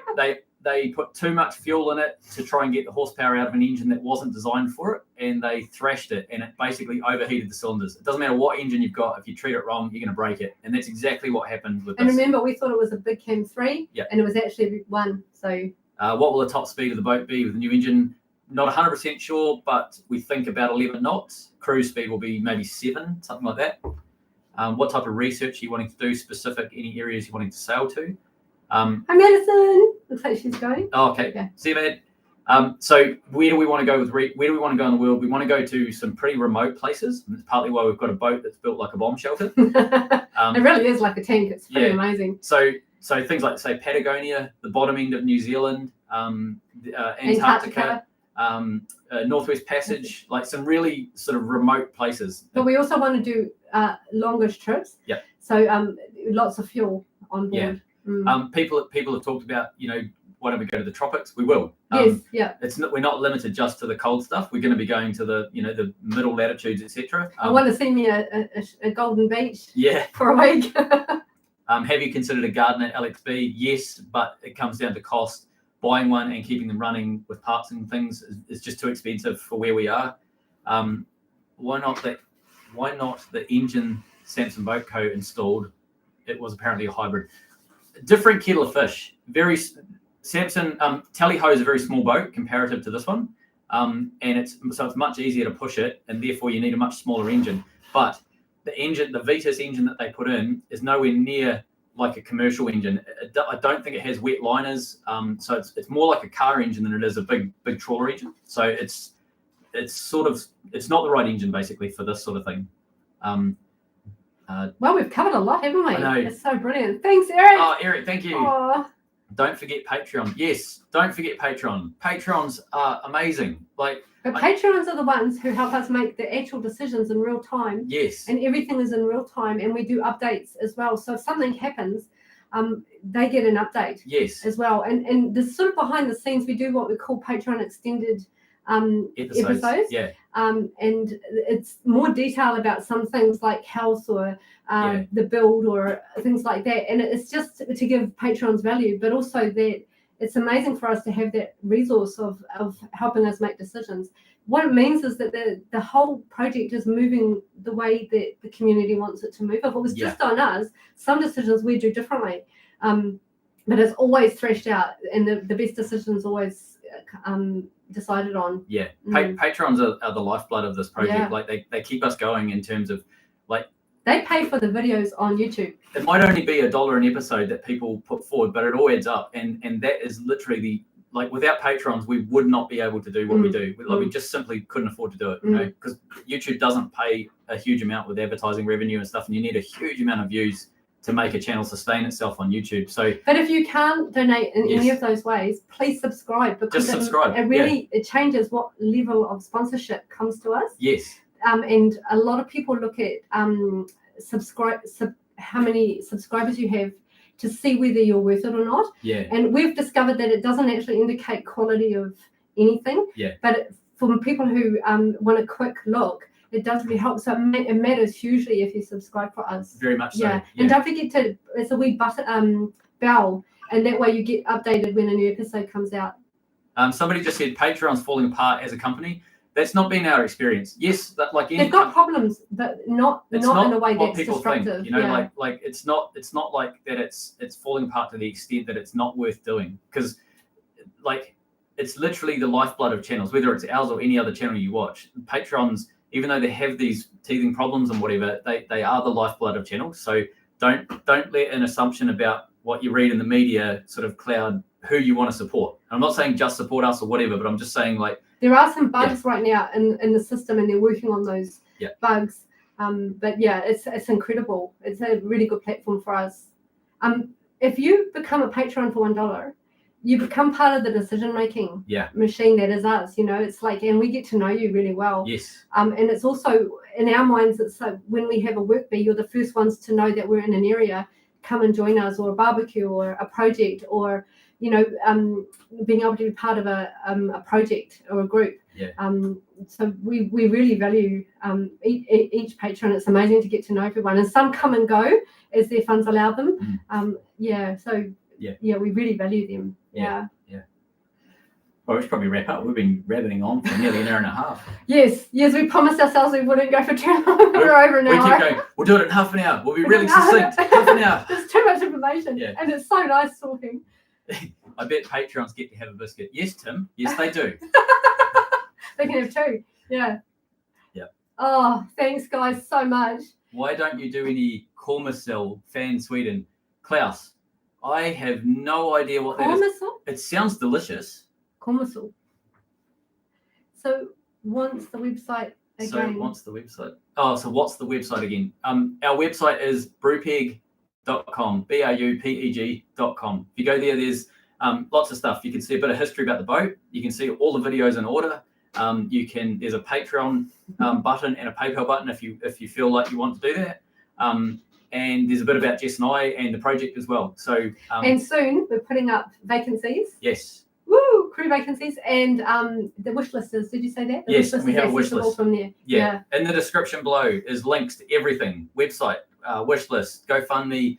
S1: they put too much fuel in it to try and get the horsepower out of an engine that wasn't designed for it, and they thrashed it, and it basically overheated the cylinders. It doesn't matter what engine you've got, if you treat it wrong, you're going to break it, and that's exactly what happened with this.
S2: And remember, we thought it was a big cam 3, and it was actually 1. So,
S1: what will the top speed of the boat be with the new engine? Not 100% sure, but we think about 11 knots. Cruise speed will be maybe 7, something like that. What type of research are you wanting to do? Specific, any areas you're wanting to sail to?
S2: Hi, Madison. Looks like she's going.
S1: Oh, okay. Yeah. See you, Mad. So where do we want to go with Reef? Where do we want to go in the world? We want to go to some pretty remote places. And it's partly why we've got a boat that's built like a bomb shelter.
S2: It really is like a tank. It's pretty amazing.
S1: So things like, say, Patagonia, the bottom end of New Zealand, Antarctica. Northwest Passage, like some really sort of remote places.
S2: But we also want to do longish trips.
S1: Yeah.
S2: So lots of fuel on board.
S1: Yeah. People have talked about, why don't we go to the tropics? We will.
S2: Yes. Yeah.
S1: We're not limited just to the cold stuff. We're going to be going to the the middle latitudes, etc.
S2: I want to see me a golden beach.
S1: Yeah.
S2: For a week.
S1: Have you considered a garden at LXB? Yes, but it comes down to cost. Buying one and keeping them running with parts and things is just too expensive for where we are. Why not the engine Samson Boat Co. installed? It was apparently a hybrid. Different kettle of fish. Samson Tally Ho is a very small boat comparative to this one, and it's much easier to push it, and therefore you need a much smaller engine. But the Vitus engine that they put in is nowhere near like a commercial engine. I don't think it has wet liners, so it's more like a car engine than it is a big trawler engine. So it's not the right engine basically for this sort of thing.
S2: Well, we've covered a lot, haven't we?
S1: I know.
S2: It's so brilliant. Thanks, Eric.
S1: Oh, Eric, thank you.
S2: Aww.
S1: Don't forget Patreon. Yes, don't forget Patreon. Patrons are amazing. But
S2: Patrons are the ones who help us make the actual decisions in real time.
S1: Yes.
S2: And everything is in real time, and we do updates as well. So if something happens, they get an update.
S1: Yes.
S2: As well. And the sort of behind the scenes, we do what we call Patreon extended episodes.
S1: Yeah.
S2: And it's more detail about some things like health or the build or things like that. And it's just to give patrons value, but also that it's amazing for us to have that resource of helping us make decisions. What it means is that the whole project is moving the way that the community wants it to move. If it was just on us, some decisions we do differently. But it's always threshed out, and the best decisions always decided on.
S1: Yeah. Patrons are the lifeblood of this project. Yeah. Like they keep us going in terms of
S2: they pay for the videos on YouTube.
S1: It might only be $1 an episode that people put forward, but it all adds up. And that is literally without patrons, we would not be able to do what we do. We just simply couldn't afford to do it, because YouTube doesn't pay a huge amount with advertising revenue and stuff. And you need a huge amount of views to make a channel sustain itself on YouTube. But
S2: if you can't donate in any of those ways, please subscribe, because
S1: just subscribe.
S2: It really it changes what level of sponsorship comes to us.
S1: Yes.
S2: And a lot of people look at how many subscribers you have to see whether you're worth it or not.
S1: Yeah.
S2: And we've discovered that it doesn't actually indicate quality of anything.
S1: Yeah.
S2: But for people who want a quick look, it does really help. So it matters hugely if you subscribe for us.
S1: Very much so.
S2: Yeah. And don't forget it's a wee button, bell, and that way you get updated when a new episode comes out.
S1: Somebody just said Patreon's falling apart as a company. That's not been our experience. Yes,
S2: they've got problems, but not in a way that's destructive.
S1: Think, like it's not like that. It's falling apart to the extent that it's not worth doing, because it's literally the lifeblood of channels, whether it's ours or any other channel you watch. Patrons, even though they have these teething problems and whatever, they are the lifeblood of channels. So don't let an assumption about what you read in the media sort of cloud who you want to support. And I'm not saying just support us or whatever, but I'm just saying
S2: there are some bugs right now in the system, and they're working on those bugs. But it's incredible. It's a really good platform for us. If you become a patron for $1, you become part of the decision-making machine that is us. It's and we get to know you really well.
S1: Yes.
S2: And it's also, in our minds, it's like when we have a work bee, you're the first ones to know that we're in an area. Come and join us, or a barbecue, or a project, or being able to be part of a project or a group.
S1: Yeah.
S2: So we really value each patron. It's amazing to get to know everyone, and some come and go as their funds allow them. We really value them. Yeah.
S1: Well, we should probably wrap up. We've been rabbiting on for nearly an hour and a half.
S2: Yes, we promised ourselves we wouldn't go for too long. We're over an hour.
S1: We keep going, we'll do it in half an hour. We'll be really succinct. Half an hour.
S2: There's too much information.
S1: Yeah.
S2: And it's so nice talking.
S1: I bet Patreons get to have a biscuit. Yes, Tim. Yes, they do.
S2: They can have two. Yeah.
S1: Yeah.
S2: Oh, thanks, guys, so much.
S1: Why don't you do any Kormacell fan Sweden? Klaus, I have no idea what that is. It sounds delicious.
S2: Kormacell. So what's the website again?
S1: What's the website again? Our website is brupeg.com, BRUPEG.com. If you go there, there's lots of stuff. You can see a bit of history about the boat. You can see all the videos in order. There's a Patreon button and a PayPal button if you feel like you want to do that. And there's a bit about Jess and I and the project as well. So
S2: and soon we're putting up vacancies.
S1: Yes.
S2: Woo! Crew vacancies and the wish listers. Did you say that? The
S1: yes, we have a wish list
S2: from there.
S1: Yeah. In the description below is links to everything: website, wish list, Gofundme,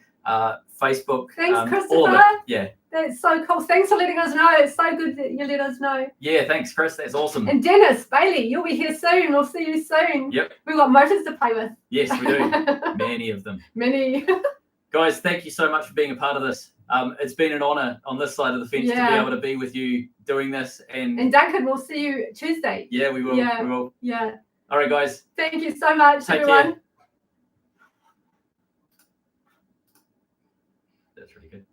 S1: Facebook.
S2: Thanks, Christopher.
S1: All of it. Yeah.
S2: That's so cool. Thanks for letting us know. It's so good that you let us know.
S1: Yeah, thanks, Chris. That's awesome.
S2: And Dennis, Bailey, you'll be here soon. We'll see you soon.
S1: Yep.
S2: We've got motors to play with.
S1: Yes, we do. Many of them.
S2: Many.
S1: Guys, thank you so much for being a part of this. It's been an honour on this side of the fence to be able to be with you doing this. And
S2: Duncan, we'll see you Tuesday.
S1: Yeah, we will.
S2: Yeah.
S1: We will.
S2: Yeah.
S1: All right, guys.
S2: Thank you so much,
S1: Take
S2: everyone.
S1: Care. That's really good.